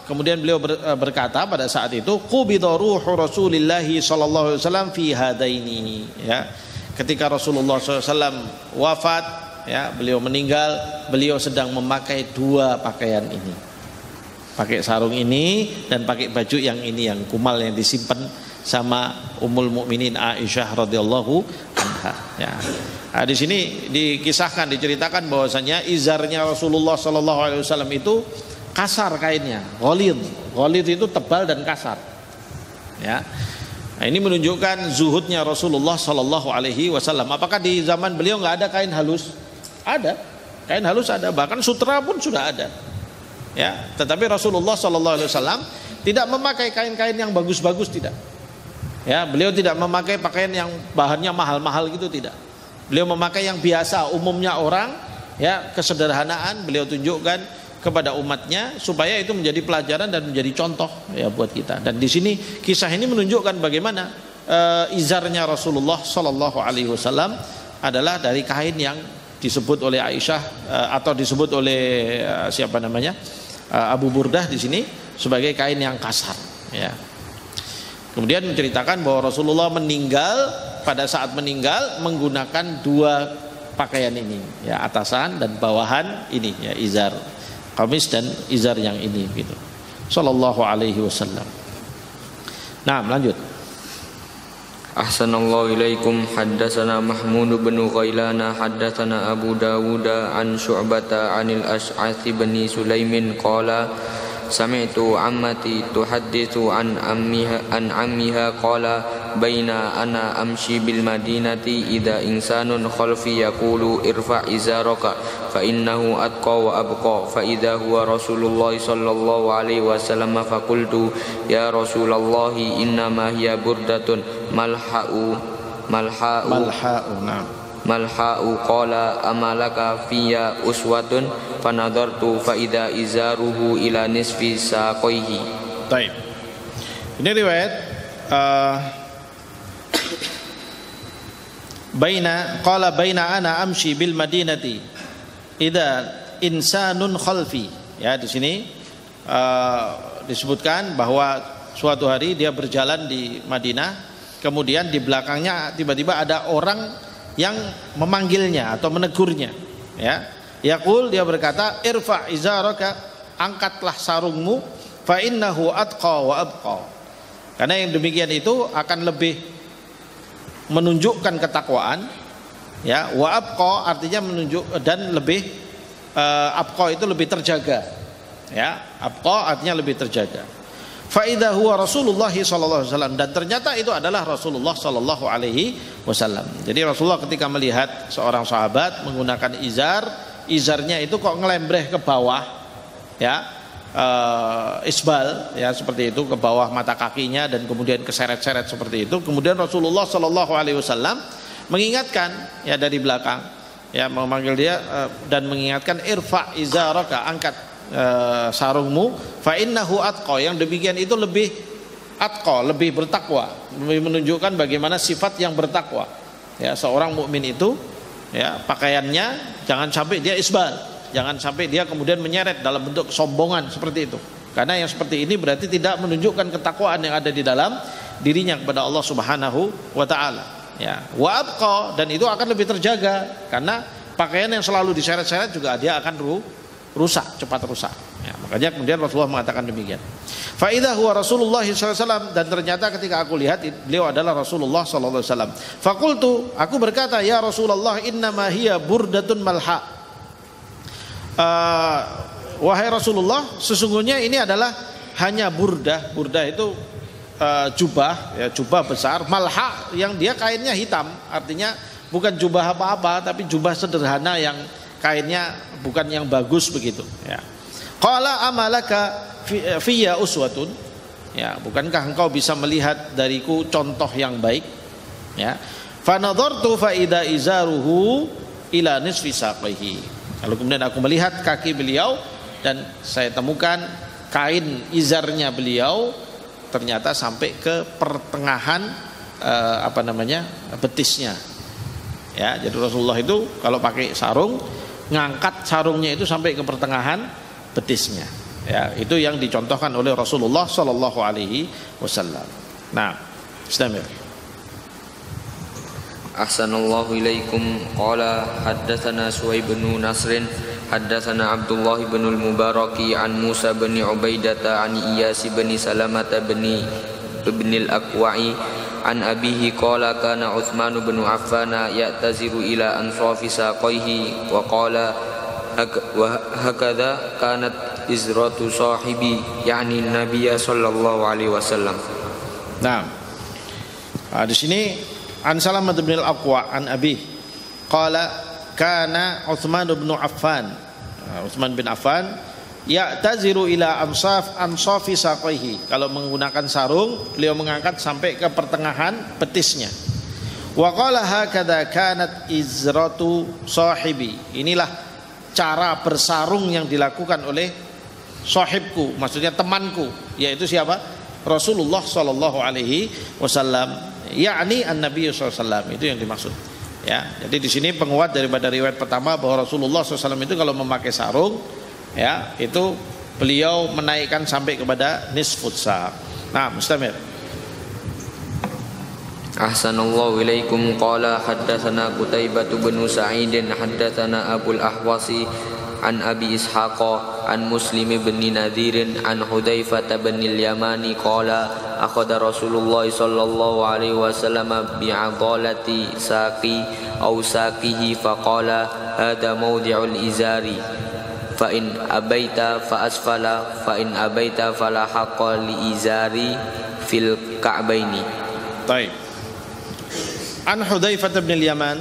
kemudian beliau berkata pada saat itu, qubida ruhu Rasulillah sallallahu alaihi wasallam fi hadaini, ya. Ketika Rasulullah SAW wafat, ya, beliau meninggal, beliau sedang memakai dua pakaian ini. Pakai sarung ini dan pakai baju yang ini yang kumal yang disimpan sama Ummul Mukminin Aisyah radhiyallahu anha, ya. Nah, di sini diceritakan bahwasanya izarnya Rasulullah sallallahu alaihi wasallam itu kasar kainnya, ghalid itu tebal dan kasar, ya. Nah, ini menunjukkan zuhudnya Rasulullah sallallahu alaihi wasallam. Apakah di zaman beliau nggak ada kain halus? Ada, kain halus ada, bahkan sutra pun sudah ada. Ya, tetapi Rasulullah SAW tidak memakai kain-kain yang bagus-bagus, tidak. Ya, beliau tidak memakai pakaian yang bahannya mahal-mahal gitu, tidak. Beliau memakai yang biasa umumnya orang, ya, kesederhanaan beliau tunjukkan kepada umatnya supaya itu menjadi pelajaran dan menjadi contoh, ya, buat kita. Dan di sini kisah ini menunjukkan bagaimana izarnya Rasulullah SAW adalah dari kain yang disebut oleh Aisyah atau disebut oleh Abu Burdah di sini sebagai kain yang kasar, ya. Kemudian menceritakan bahwa Rasulullah meninggal, pada saat meninggal menggunakan dua pakaian ini, ya, atasan dan bawahan ini, ya, izar, kamis dan izar yang ini gitu. Sallallahu alaihi wasallam. Nah, lanjut. Ahsanallahu ilaikum haddatsana Mahmud bin Ghailana haddatsana Abu Dawud an Syu'bata anil Ash'ath bin Sulaimin qala sami'tu ammati tuhadditsu an ammiha qala baina ana amshi bil madinati idza insanun khalfi yaqulu irfa' izaraka fa innahu atqa wa abqa fa idza huwa Rasulullah sallallahu alaihi wasallam fa qultu ya Rasulullah inna ma hiya burdatun malha'u qala amalaka fiyya uswatun fanadartu fa idza izaruhu ila nisfi saqaihi. Baik. Ini riwayat qala baina ana amshi bil madinati idza insanun khalfi. Ya, di sini disebutkan bahwa suatu hari dia berjalan di Madinah, kemudian di belakangnya tiba-tiba ada orang yang memanggilnya atau menegurnya. Ya, yaqul, dia berkata, irfa izaraka, angkatlah sarungmu, fa innahu atqa wa abqa. Karena yang demikian itu akan lebih menunjukkan ketakwaan, ya. Wa abqa artinya menunjuk, dan lebih abqa itu lebih terjaga, ya. Abqa artinya lebih terjaga. Fa idza huwa Rasulullah sallallahu alaihi wasallam, dan ternyata itu adalah Rasulullah sallallahu alaihi wasallam. Jadi Rasulullah ketika melihat seorang sahabat menggunakan izarnya itu kok ngelembreh ke bawah, ya, isbal, ya, seperti itu, ke bawah mata kakinya dan kemudian keseret-seret seperti itu. Kemudian Rasulullah sallallahu alaihi wasallam mengingatkan, ya, dari belakang, ya, memanggil dia dan mengingatkan, irfa izaraka, angkat sarungmu, fa innahu atqa, yang demikian itu lebih atqa, lebih bertakwa, lebih menunjukkan bagaimana sifat yang bertakwa. Ya, seorang mukmin itu, ya, pakaiannya jangan sampai dia isbal, jangan sampai dia kemudian menyeret dalam bentuk kesombongan seperti itu. Karena yang seperti ini berarti tidak menunjukkan ketakwaan yang ada di dalam dirinya kepada Allah Subhanahu wa taala. Ya, wa abqa, dan itu akan lebih terjaga, karena pakaian yang selalu diseret-seret juga dia akan rusak, cepat rusak. Ya, makanya kemudian Rasulullah mengatakan demikian. Fa idza huwa Rasulullah sallallahu alaihi wasallam, dan ternyata ketika aku lihat beliau adalah Rasulullah sallallahu alaihi wasallam. Faqultu, aku berkata, ya Rasulullah, innama hiya burdatun malha. Wahai Rasulullah, sesungguhnya ini adalah hanya burdah. Burdah itu jubah, ya, jubah besar, malha, yang dia kainnya hitam, artinya bukan jubah apa-apa, tapi jubah sederhana yang kainnya bukan yang bagus begitu, ya. Qala amalaka fiyya uswatun, ya, bukankah engkau bisa melihat dariku contoh yang baik, ya. Fa nadartu fa idza izaruhu ila nisfi saqihi. Lalu kemudian aku melihat kaki beliau dan saya temukan kain izarnya beliau ternyata sampai ke pertengahan betisnya. Ya, jadi Rasulullah itu kalau pakai sarung, ngangkat sarungnya itu sampai ke pertengahan betisnya. Ya, itu yang dicontohkan oleh Rasulullah sallallahu alaihi wasallam. Nah, istamir. Ahsanallahu ilaikum. Qala haddatsana Suhaib bin Nasr haddatsana Abdullah bin al-Mubaraki an Musa bin Ubaidah an Iyas bin Salamah bin al-Aqwa'i an abihi qala kana Utsman bin Affan ya'taziru ila ansafi saqaihi wa qala hakadha kanat izratu sahibi, yani Nabiya sallallahu alaihi wasallam. Nah, di sini an Salamah bin al-Aqwa an abi qala kana Utsman bin Affan, Utsman bin Affan ya'taziru ila ansafi saqaihi, kalau menggunakan sarung beliau mengangkat sampai ke pertengahan betisnya. Wa qala hakadha kanat izratu sahibi, inilah cara bersarung yang dilakukan oleh sahibku, maksudnya temanku, yaitu siapa? Rasulullah sallallahu alaihi wasallam, yakni an-nabiy sallallahu alaihi wasallam, itu yang dimaksud. Ya, jadi di sini penguat daripada riwayat pertama bahwa Rasulullah SAW itu kalau memakai sarung, ya, itu beliau menaikkan sampai kepada nisfut sa'. Nah, mustamir. Ahsanallahu ilaikum. Qala haddatsana Qutaibah bin Sa'id haddatsana Abul Ahwasi an Abi Ishaq an Muslim bin Nadhir an Hudzaifah bin al-Yamani qala akhadha Rasulullah sallallahu alaihi wasallam bi'adalati saqi aw saqihi faqala hadha mawdi'ul izari fa in abaita fa asfala fa in abaita fala haqqa li izari fil ka'baini. Baik. An Hudzaifah bin al-Yaman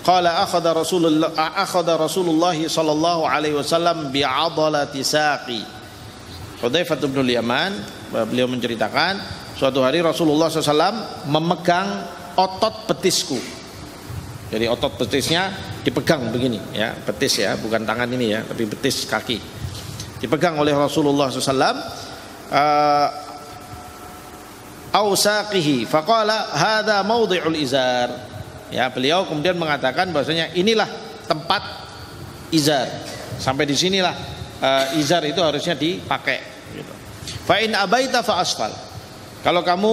qala akhadha Rasulullah sallallahu alaihi wasallam bi'adalati saqi. Hudzaifah bin al-Yaman, beliau menceritakan suatu hari Rasulullah SAW memegang otot betisku. Jadi otot betisnya dipegang begini, ya, betis, ya, bukan tangan ini, ya, tapi betis kaki dipegang oleh Rasulullah SAW. Au saqihi faqala hadha mawdi'ul izar. Ya, beliau kemudian mengatakan bahwasanya inilah tempat izar. Sampai di sinilah izar itu harusnya dipakai gitu. Fa in abaita fa asfal. Kalau kamu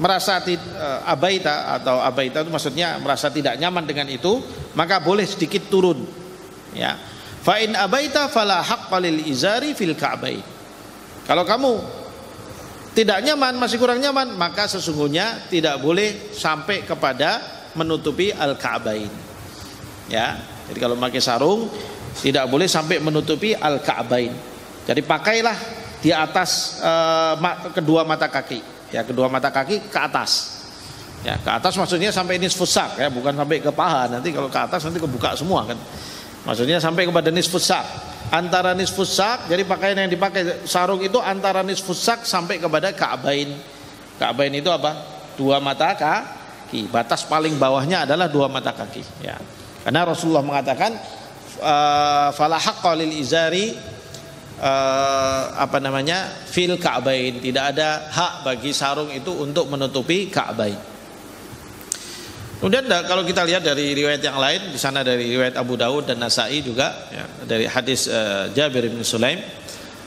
merasa abaita atau abaita itu maksudnya merasa tidak nyaman dengan itu, maka boleh sedikit turun. Ya. Fa in abaita fala haqqa lil izari fil ka'bain. Kalau kamu tidak nyaman, masih kurang nyaman, maka sesungguhnya tidak boleh sampai kepada menutupi al-ka'bain. Ya, jadi kalau pakai sarung tidak boleh sampai menutupi al-ka'bain. Jadi pakailah di atas kedua mata kaki. Ya, kedua mata kaki ke atas. Ya, ke atas maksudnya sampai nisfus sak ya, bukan sampai ke paha. Nanti kalau ke atas nanti kebuka semua kan. Maksudnya sampai kepada nisfus sak. Antara nisfus sak, jadi pakaian yang dipakai sarung itu antara nisfus sak sampai kepada ka'bain. Ka'bain itu apa? Dua mata kaki. Batas paling bawahnya adalah dua mata kaki. Ya. Karena Rasulullah mengatakan fala haqqa lil izari fil ka'bain. Tidak ada hak bagi sarung itu untuk menutupi ka'bain. Kemudian kalau kita lihat dari riwayat yang lain, di sana dari riwayat Abu Dawud dan Nasa'i juga ya, dari hadis Jabir bin Sulaim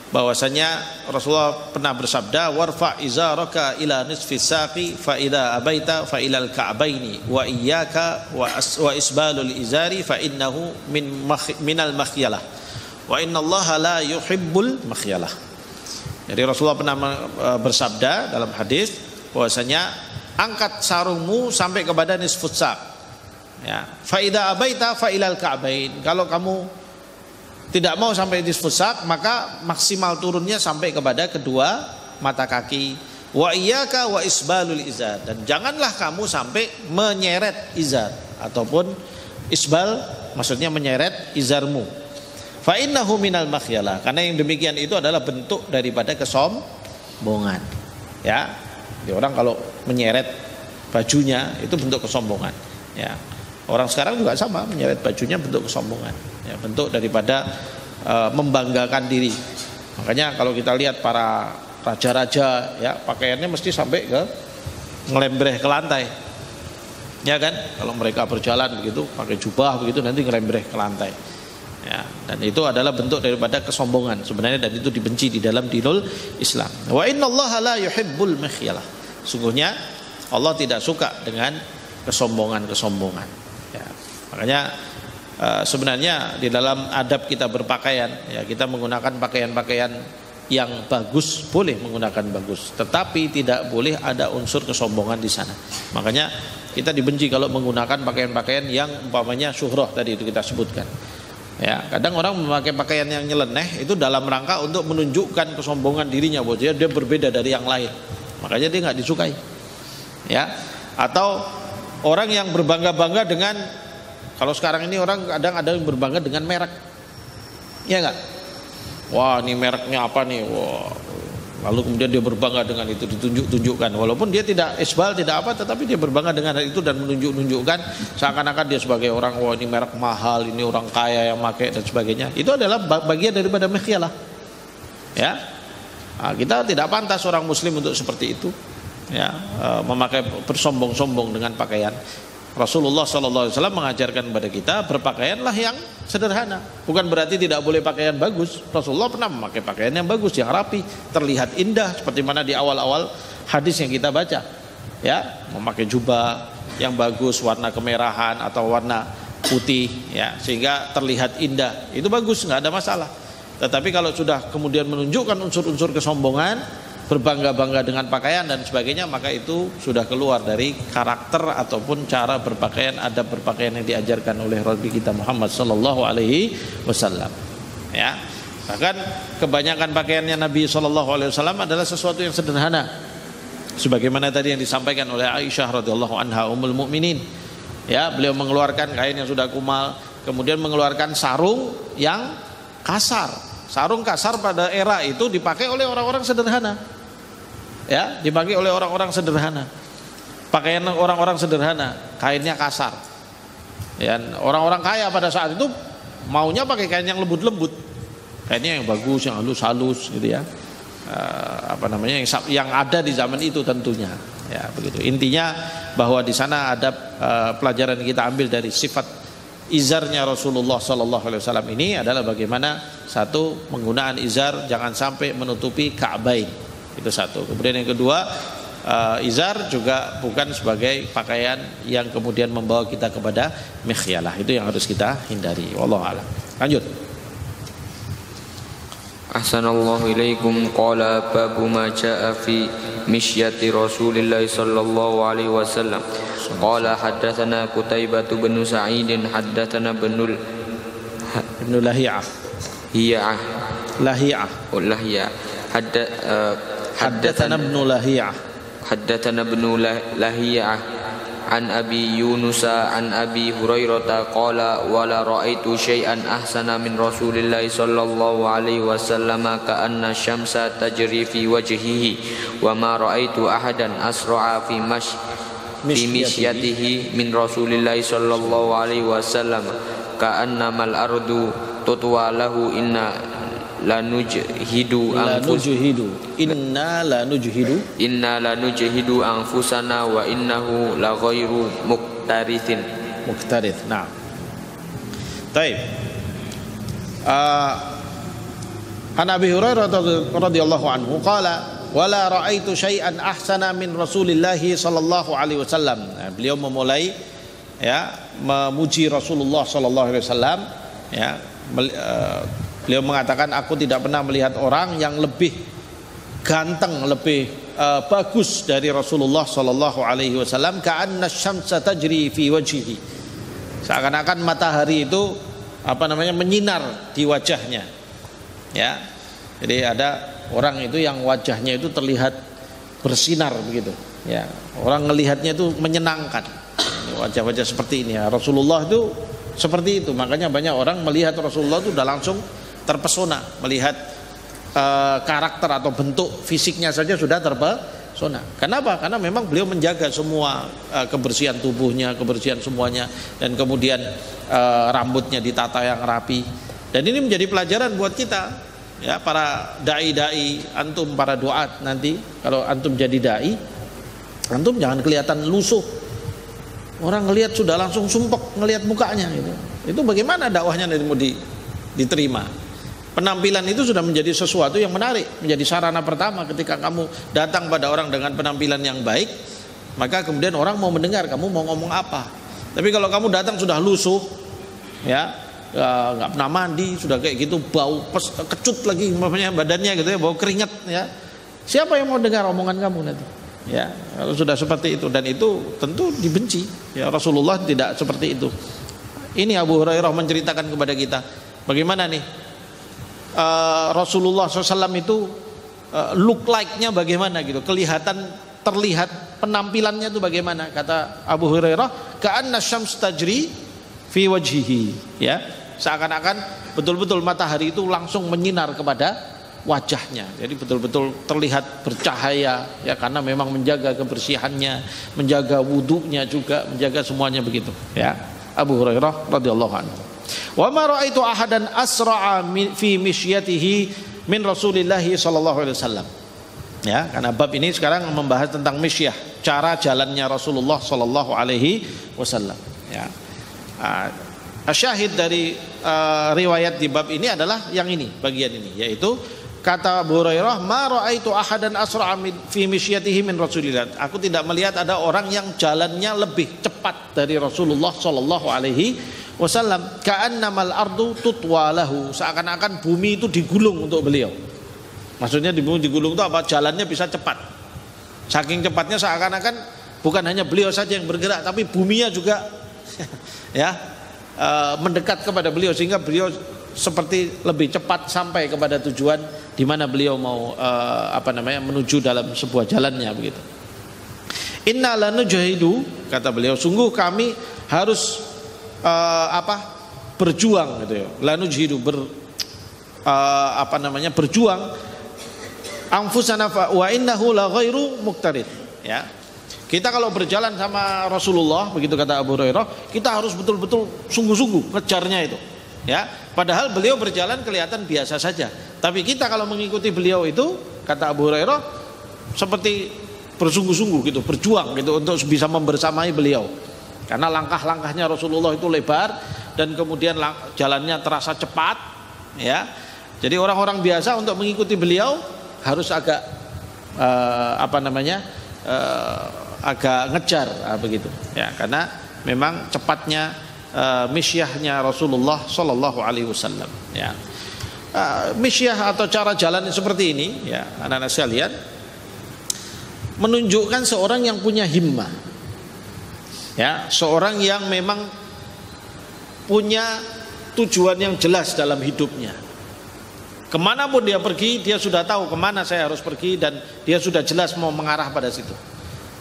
bahwasanya Rasulullah pernah bersabda warfa izaraka ila nisfi saqi fa idza abaita fa ilal ka'baini wa iyyaka wa isbalul izari fa innahu minal makhyalah wa innallaha la yuhibbul makhyalah. Jadi Rasulullah pernah bersabda dalam hadis bahwasanya angkat sarungmu sampai kepada nisfus saq. Ya, fa idza abaita fa ilal ka'bain. Kalau kamu tidak mau sampai nisfus sak, maka maksimal turunnya sampai kepada kedua mata kaki. Wa iyyaka wa isbalul izar, dan janganlah kamu sampai menyeret izar ataupun isbal maksudnya menyeret izarmu. Fa innahu minal makhyalah, karena yang demikian itu adalah bentuk daripada kesombongan. Ya. Jadi orang kalau menyeret bajunya itu bentuk kesombongan. Ya. Orang sekarang juga sama, menyeret bajunya bentuk kesombongan. Ya, bentuk daripada membanggakan diri. Makanya kalau kita lihat para raja-raja ya pakaiannya mesti sampai ke ngelembreh ke lantai. Ya kan? Kalau mereka berjalan begitu pakai jubah begitu nanti ngelembreh ke lantai. Ya, dan itu adalah bentuk daripada kesombongan sebenarnya, dan itu dibenci di dalam dinul Islam. Wa innallaha la yuhibbul makhyalah. Sungguhnya Allah tidak suka dengan kesombongan-kesombongan. Ya, makanya sebenarnya di dalam adab kita berpakaian ya, kita menggunakan pakaian-pakaian yang bagus, boleh menggunakan bagus, tetapi tidak boleh ada unsur kesombongan di sana. Makanya kita dibenci kalau menggunakan pakaian-pakaian yang umpamanya syuhrah tadi itu kita sebutkan. Ya, kadang orang memakai pakaian yang nyeleneh itu dalam rangka untuk menunjukkan kesombongan dirinya bahwa dia berbeda dari yang lain. Makanya dia nggak disukai. Ya, atau orang yang berbangga-bangga dengan, kalau sekarang ini orang kadang ada yang berbangga dengan merek. Ya enggak? Wah, ini mereknya apa nih? Wah. Lalu kemudian dia berbangga dengan itu, ditunjuk-tunjukkan. Walaupun dia tidak isbal, tidak apa, tetapi dia berbangga dengan hal itu dan menunjuk-nunjukkan seakan-akan dia sebagai orang, wah ini merek mahal, ini orang kaya yang pakai dan sebagainya. Itu adalah bagian daripada makhyalah. Ya. Nah, kita tidak pantas orang muslim untuk seperti itu. Ya, memakai bersombong-sombong dengan pakaian. Rasulullah SAW mengajarkan kepada kita berpakaianlah yang sederhana. Bukan berarti tidak boleh pakaian bagus. Rasulullah pernah memakai pakaian yang bagus, yang rapi, terlihat indah, seperti mana di awal-awal hadis yang kita baca. Ya, memakai jubah yang bagus, warna kemerahan atau warna putih, ya, sehingga terlihat indah. Itu bagus, nggak ada masalah. Tetapi kalau sudah kemudian menunjukkan unsur-unsur kesombongan, berbangga-bangga dengan pakaian dan sebagainya, maka itu sudah keluar dari karakter ataupun cara berpakaian, adab berpakaian yang diajarkan oleh Rasul kita Muhammad sallallahu alaihi wasallam. Ya. Bahkan kebanyakan pakaiannya Nabi sallallahu alaihi wasallam adalah sesuatu yang sederhana. Sebagaimana tadi yang disampaikan oleh Aisyah radhiyallahu anha ummul mukminin. Ya, beliau mengeluarkan kain yang sudah kumal, kemudian mengeluarkan sarung yang kasar. Sarung kasar pada era itu dipakai oleh orang-orang sederhana. Ya, dipakai oleh orang-orang sederhana. Pakaian orang-orang sederhana, kainnya kasar. Ya, orang-orang kaya pada saat itu maunya pakai kain yang lembut-lembut. Kainnya yang bagus, yang halus-halus gitu ya. Yang ada di zaman itu tentunya. Ya, begitu. Intinya bahwa di sana ada pelajaran yang kita ambil dari sifat izarnya Rasulullah sallallahu alaihi wasallam ini adalah bagaimana satu, penggunaan izar jangan sampai menutupi ka'bain. Itu satu. Kemudian yang kedua, izar juga bukan sebagai pakaian yang kemudian membawa kita kepada mikhyalah. Itu yang harus kita hindari. Wallahu a'lam. Lanjut. Ahsanallahu ilaikum. Qala babu ma jaa fi mishyati Rasulillah sallallahu alaihi wasallam. Qala haddatsana Qutaibah bin Sa'id haddatsana ibn Lahiyah. Lahiyah. Haddatsana ibn Lahiyah. Haddatsana ibn Lahiyah an Abi Yunus an Abi Hurairah qala wala ra'aitu syai'an ahsana min Rasulillah sallallahu alaihi wasallam ka'anna syamsa tajri fi wajhihi wa ma ra'aitu ahadan asra'a fi misyatihi min Rasulillah sallallahu alaihi wasallam ka'anna mal ardu tutwa lahu inna lanujhidu anfusana wa innahu la ghairu muqtarith. Nah. Baik. An Abi Hurairah radhiyallahu anhu qala wala ra'aitu syai'an ahsana min Rasulillah sallallahu alaihi wasallam. Beliau memulai memuji Rasulullah sallallahu alaihi wasallam beliau mengatakan aku tidak pernah melihat orang yang lebih ganteng, lebih bagus dari Rasulullah sallallahu alaihi wasallam ka'anna syamsa tajri fi wajhihi. Seakan-akan matahari itu menyinar di wajahnya. Ya. Jadi ada orang itu yang wajahnya itu terlihat bersinar begitu. Ya. Orang melihatnya itu menyenangkan. Wajah-wajah seperti ini ya. Rasulullah itu seperti itu. Makanya banyak orang melihat Rasulullah itu udah langsung terpesona, melihat karakter atau bentuk fisiknya saja sudah terpesona. Kenapa? Karena memang beliau menjaga semua kebersihan tubuhnya, kebersihan semuanya, dan kemudian rambutnya ditata yang rapi. Dan ini menjadi pelajaran buat kita, ya, para dai-dai, antum para duat nanti kalau antum jadi dai, antum jangan kelihatan lusuh. Orang ngelihat sudah langsung sumpek ngelihat mukanya gitu. Itu bagaimana dakwahnya nanti mau diterima? Penampilan itu sudah menjadi sesuatu yang menarik, menjadi sarana pertama ketika kamu datang pada orang dengan penampilan yang baik, maka kemudian orang mau mendengar kamu mau ngomong apa. Tapi kalau kamu datang sudah lusuh, ya, nggak pernah mandi, sudah kayak gitu, bau kecut lagi badannya gitu ya, bau keringat ya. Siapa yang mau dengar omongan kamu nanti? Ya, kalau sudah seperti itu, dan itu tentu dibenci. Ya, Rasulullah tidak seperti itu. Ini Abu Hurairah menceritakan kepada kita bagaimana nih Rasulullah SAW itu look like-nya bagaimana gitu, terlihat penampilannya itu bagaimana. Kata Abu Hurairah, ka'anna syams tajri fi wajhihi, ya, seakan-akan betul-betul matahari itu langsung menyinar kepada wajahnya. Jadi betul-betul terlihat bercahaya, ya, karena memang menjaga kebersihannya, menjaga wudunya juga, menjaga semuanya begitu, ya. Abu Hurairah radhiyallahu anhu. Wa ma ra'aitu ahadan asra'a fi misyatihi min Rasulillah sallallahu alaihi wasallam. Ya, karena bab ini sekarang membahas tentang misyah, cara jalannya Rasulullah sallallahu alaihi wasallam, ya. Syahid dari riwayat di bab ini adalah yang ini, bagian ini, yaitu kata Abu Hurairah, ma ra'aitu ahadan asra'a fi misyatihi min Rasulillah. Aku tidak melihat ada orang yang jalannya lebih cepat dari Rasulullah sallallahu alaihi wasallam. Ka'annamal ardu tutwa lahu, seakan-akan bumi itu digulung untuk beliau. Maksudnya di bumi digulung itu apa? Jalannya bisa cepat. Saking cepatnya seakan-akan bukan hanya beliau saja yang bergerak, tapi buminya juga ya mendekat kepada beliau, sehingga beliau seperti lebih cepat sampai kepada tujuan di mana beliau mau menuju dalam sebuah jalannya begitu. Inna lanujhidu, kata beliau, sungguh kami harus berjuang gitu ya. Lanujhidu berjuang anfusana wa innahu la ghairu muqtarid, ya. Kita kalau berjalan sama Rasulullah, begitu kata Abu Hurairah, kita harus betul-betul sungguh-sungguh ngejarnya itu, ya. Padahal beliau berjalan kelihatan biasa saja, tapi kita kalau mengikuti beliau itu, kata Abu Hurairah, seperti bersungguh-sungguh gitu, berjuang gitu untuk bisa membersamai beliau. Karena langkah-langkahnya Rasulullah itu lebar dan kemudian jalannya terasa cepat, ya. Jadi orang-orang biasa untuk mengikuti beliau harus agak agak ngejar begitu, ya. Karena memang cepatnya misyahnya Rasulullah Shallallahu Alaihi Wasallam, ya. Misyah atau cara jalan seperti ini, ya, anak-anak sekalian, menunjukkan seorang yang punya himmah, ya, seorang yang memang punya tujuan yang jelas dalam hidupnya. Kemanapun dia pergi, dia sudah tahu kemana saya harus pergi dan dia sudah jelas mau mengarah pada situ.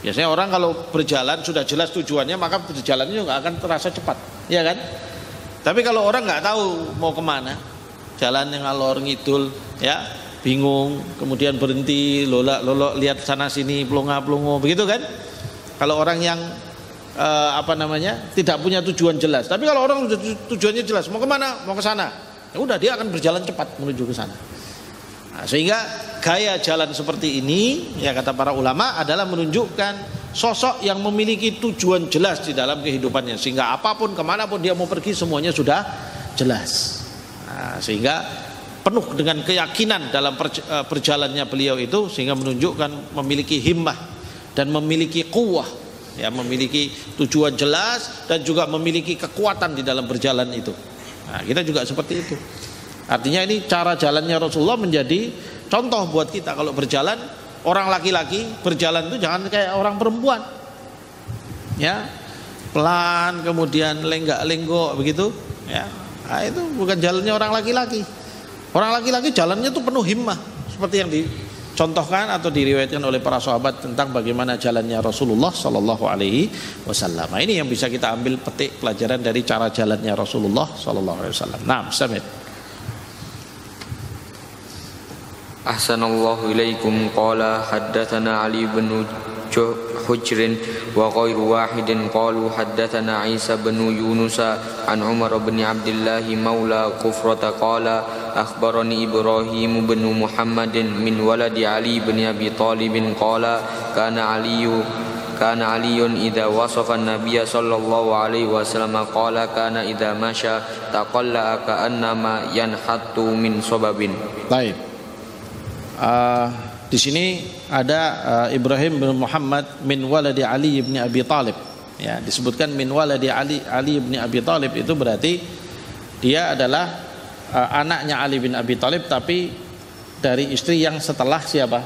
Biasanya orang kalau berjalan sudah jelas tujuannya, maka perjalanannya juga akan terasa cepat, ya kan? Tapi kalau orang nggak tahu mau kemana, jalan yang ngalor ngidul, ya, bingung, kemudian berhenti, lolok lihat sana sini, pelongo begitu kan? Kalau orang yang tidak punya tujuan jelas. Tapi kalau orang tujuannya jelas, mau kemana? Mau ke sana. Ya udah, dia akan berjalan cepat menuju ke sana. Nah, sehingga gaya jalan seperti ini, ya, kata para ulama, adalah menunjukkan sosok yang memiliki tujuan jelas di dalam kehidupannya, sehingga apapun kemanapun dia mau pergi semuanya sudah jelas. Nah, sehingga penuh dengan keyakinan dalam perjalannya beliau itu, sehingga menunjukkan memiliki himmah dan memiliki quwwah, ya, memiliki tujuan jelas dan juga memiliki kekuatan di dalam berjalan itu. Nah, kita juga seperti itu. Artinya ini cara jalannya Rasulullah menjadi contoh buat kita. Kalau berjalan, orang laki-laki berjalan itu jangan kayak orang perempuan, ya, pelan, kemudian lenggak-lenggok begitu, ya. Nah, itu bukan jalannya orang laki-laki. Orang laki-laki jalannya itu penuh himmah, seperti yang dicontohkan atau diriwayatkan oleh para sahabat tentang bagaimana jalannya Rasulullah Sallallahu Alaihi Wasallam. Nah, ini yang bisa kita ambil petik pelajaran dari cara jalannya Rasulullah Sallallahu Alaihi Wasallam. Nah, Samit. Ahsanallahu ilaikum. Qala haddatsana Ali bin Hujr wa ghairu wahidin qalu haddatsana Isa bin Yunus an Umar bin Abdullah maula Qufrata qala akhbarani Ibrahim bin Muhammadin min waladi Ali bin Abi Talib qala kana Aliyun idza wasafa an-nabiy sallallahu alaihi wasallam qala kana idza masya taqalla ka'annama yanhattu min sababin. Baik. Di sini ada Ibrahim bin Muhammad min waladi Ali bin Abi Talib, ya, disebutkan min waladi Ali bin Abi Talib, itu berarti dia adalah anaknya Ali bin Abi Talib, tapi dari istri yang setelah siapa?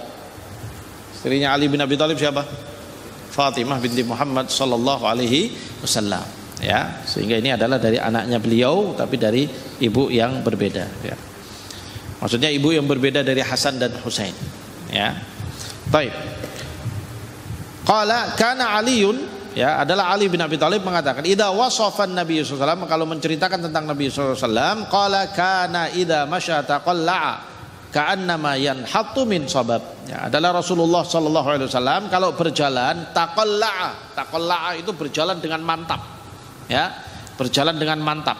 Istrinya Ali bin Abi Talib siapa? Fatimah binti Muhammad sallallahu alaihi wasallam, ya. Sehingga ini adalah dari anaknya beliau tapi dari ibu yang berbeda, ya. Maksudnya ibu yang berbeda dari Hasan dan Husain, ya. Baik. Qala kana Aliun, ya, adalah Ali bin Abi Thalib mengatakan idza wasafan Nabi sallallahu alaihi wasallam, kalau menceritakan tentang Nabi sallallahu alaihi wasallam, qala kana idza masya taqalla'a ka'annama yanhattu min sabab. Ya, adalah Rasulullah sallallahu alaihi wasallam kalau berjalan taqalla'a itu berjalan dengan mantap, ya, berjalan dengan mantap.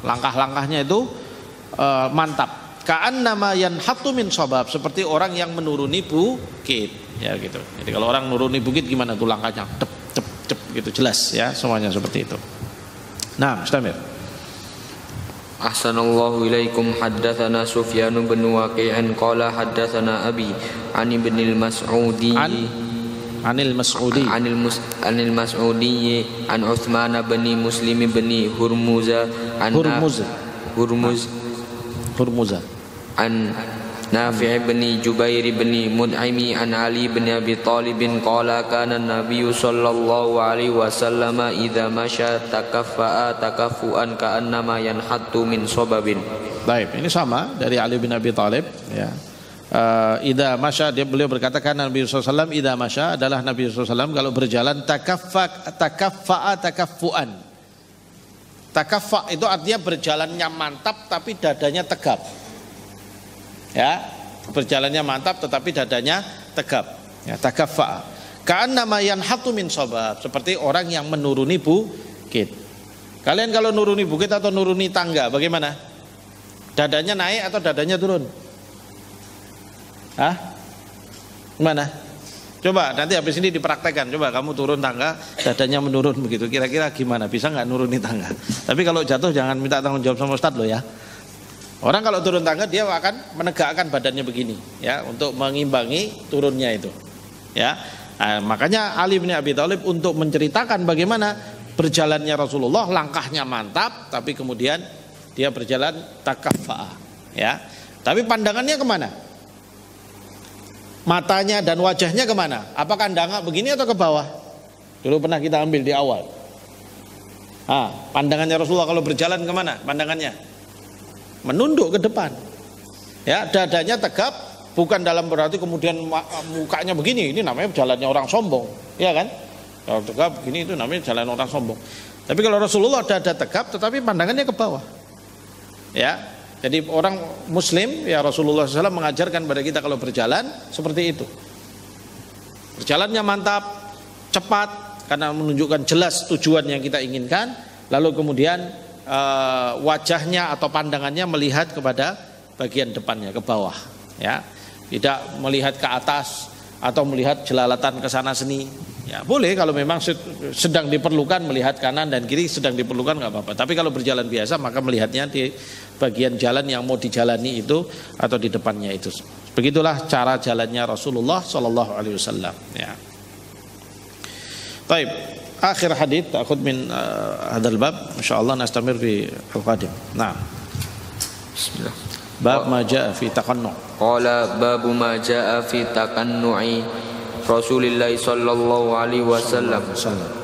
Langkah-langkahnya itu mantap. Ka'annama yanhattu min sabab, seperti orang yang menuruni bukit, ya, gitu. Jadi kalau orang menuruni bukit gimana tuh langkahnya? Cep cep cep gitu, jelas, ya, semuanya seperti itu. Nah, Mustamir. Ahsanallahu ilaikum. Haddatsana Sufyan bin Waqi'an qala haddatsana Abi an ibn al-Mas'udi Anil Mas'udi an Utsman bin Muslim bin Hurmuz an Nafi' bin Jubair bin Mud'imi an Ali bin Abi Talib qala kana an-nabiy sallallahu alaihi wasallam idza masya takaffa'a takaffuan ka'annama yanhattu min sababin. Baik, ini sama dari Ali bin Abi Talib, ya. Idza masya, beliau berkata kana Nabi sallallahu alaihi wasallam idza masya, adalah Nabi sallallahu alaihi wasallam kalau berjalan takaffa'a takaffuan. Takaffa itu artinya berjalannya mantap tapi dadanya tegap, ya, berjalannya mantap tetapi dadanya tegap, ya, takaffa. Ka'annama yanhattu min sabab, seperti orang yang menuruni bukit. Kalian kalau nuruni bukit atau nuruni tangga bagaimana? Dadanya naik atau dadanya turun? Hah? Gimana? Coba nanti habis ini dipraktekkan. Coba kamu turun tangga, dadanya menurun begitu. Kira-kira gimana? Bisa nggak nurunin tangga? Tapi kalau jatuh jangan minta tanggung jawab sama Ustadz loh ya. Orang kalau turun tangga dia akan menegakkan badannya begini, ya, untuk mengimbangi turunnya itu. Ya, nah, makanya Ali bin Abi Thalib untuk menceritakan bagaimana berjalannya Rasulullah, langkahnya mantap, tapi kemudian dia berjalan takaffa'a, ya. Tapi pandangannya kemana? Matanya dan wajahnya kemana? Apakah dangak begini atau ke bawah? Dulu pernah kita ambil di awal. Pandangannya Rasulullah kalau berjalan kemana? Pandangannya menunduk ke depan. Ya, dadanya tegap, bukan dalam berarti kemudian mukanya begini. Ini namanya jalannya orang sombong, ya kan? Kalau tegap begini itu namanya jalan orang sombong. Tapi kalau Rasulullah dada tegap, tetapi pandangannya ke bawah. Ya. Jadi orang Muslim, ya Rasulullah SAW mengajarkan pada kita kalau berjalan seperti itu. Berjalannya mantap, cepat, karena menunjukkan jelas tujuan yang kita inginkan. Lalu kemudian wajahnya atau pandangannya melihat kepada bagian depannya, ke bawah. Ya, tidak melihat ke atas atau melihat jelalatan ke sana sini. Ya boleh kalau memang sedang diperlukan melihat kanan dan kiri, sedang diperlukan nggak apa-apa. Tapi kalau berjalan biasa maka melihatnya di bagian jalan yang mau dijalani itu atau di depannya itu. Begitulah cara jalannya Rasulullah Shallallahu Alaihi Wasallam. Ya. Baik, akhir hadits takut min hadal bab. Insyaallah nastamir fi al-qadim. Nah. Bismillah. Bab ma jaa fi taqannu'. Qala babu ma jaa fi taqannu'i Rasulullah sallallahu alaihi wasallam.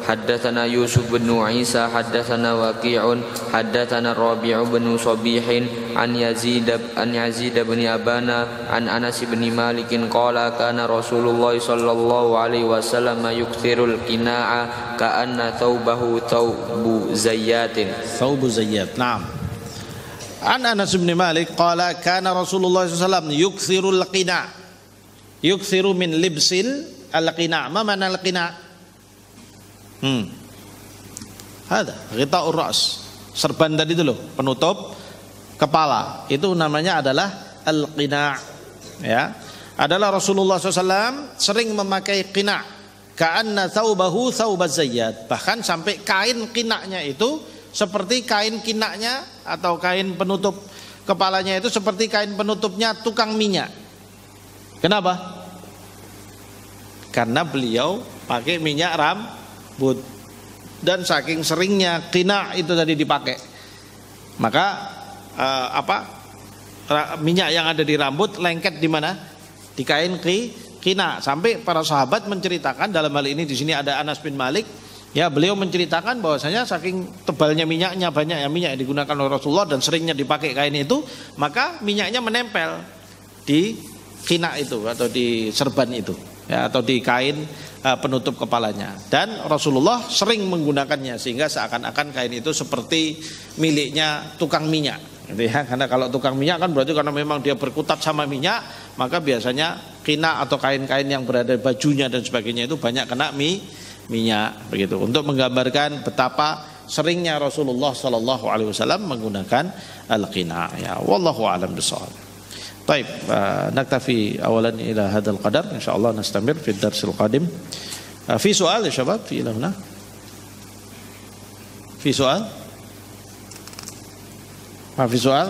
Haddatsana Yusuf bin Isa, haddatsana Waqi'un, haddatsana Rabi' bin Sabih an Yazid bin Abana an Anas bin Malik qala kana Rasulullah sallallahu alaihi wasallam yukthirul qina'a ka'anna thawbahu thawbu zayyatin. Thawbu zayyat. Naam. An Anas bin Malik qala kana Rasulullah sallallahu alaihi wasallam yukthirul qina'. Yukthiru min libsil al-qina'. Ma mana al-qina'? Ada ghita'ur ra's. Serban tadi itu loh, penutup kepala. Itu namanya adalah al-qina'. Ya. Adalah Rasulullah SAW sering memakai qina'. Ka'anna thawbahu thawbaz zayyat. Bahkan sampai kain qina'nya itu seperti kain qina'nya atau kain penutup kepalanya itu seperti kain penutupnya tukang minyak. Kenapa? Karena beliau pakai minyak rambut dan saking seringnya qina' itu tadi dipakai, maka minyak yang ada di rambut lengket di mana? Di kain qina'. Sampai para sahabat menceritakan, dalam hal ini di sini ada Anas bin Malik, ya beliau menceritakan bahwasanya saking tebalnya minyaknya, banyak ya minyak yang digunakan oleh Rasulullah dan seringnya dipakai kain itu, maka minyaknya menempel di qina' itu atau di serban itu, ya, atau di kain penutup kepalanya. Dan Rasulullah sering menggunakannya sehingga seakan-akan kain itu seperti miliknya tukang minyak, gitu ya. Karena kalau tukang minyak kan berarti karena memang dia berkutat sama minyak, maka biasanya qina' atau kain-kain yang berada di bajunya dan sebagainya itu banyak kena minyak, begitu. Untuk menggambarkan betapa seringnya Rasulullah Sallallahu Alaihi Wasallam menggunakan al-qina'. Ya, wallahu a'lam bishawab. طيب نكتفي أولا إلى هذا القدر إن شاء الله نستمر في الدرس القادم. في سؤال يا شباب؟ في إلى هنا في سؤال؟ ما في سؤال؟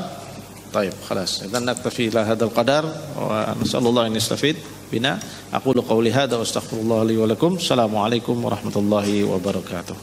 طيب خلاص إذا نكتفي إلى هذا القدر ونسأل الله أن يستفيد بنا. أقول قولي هذا وأستغفر الله لي ولكم. السلام عليكم ورحمة الله وبركاته.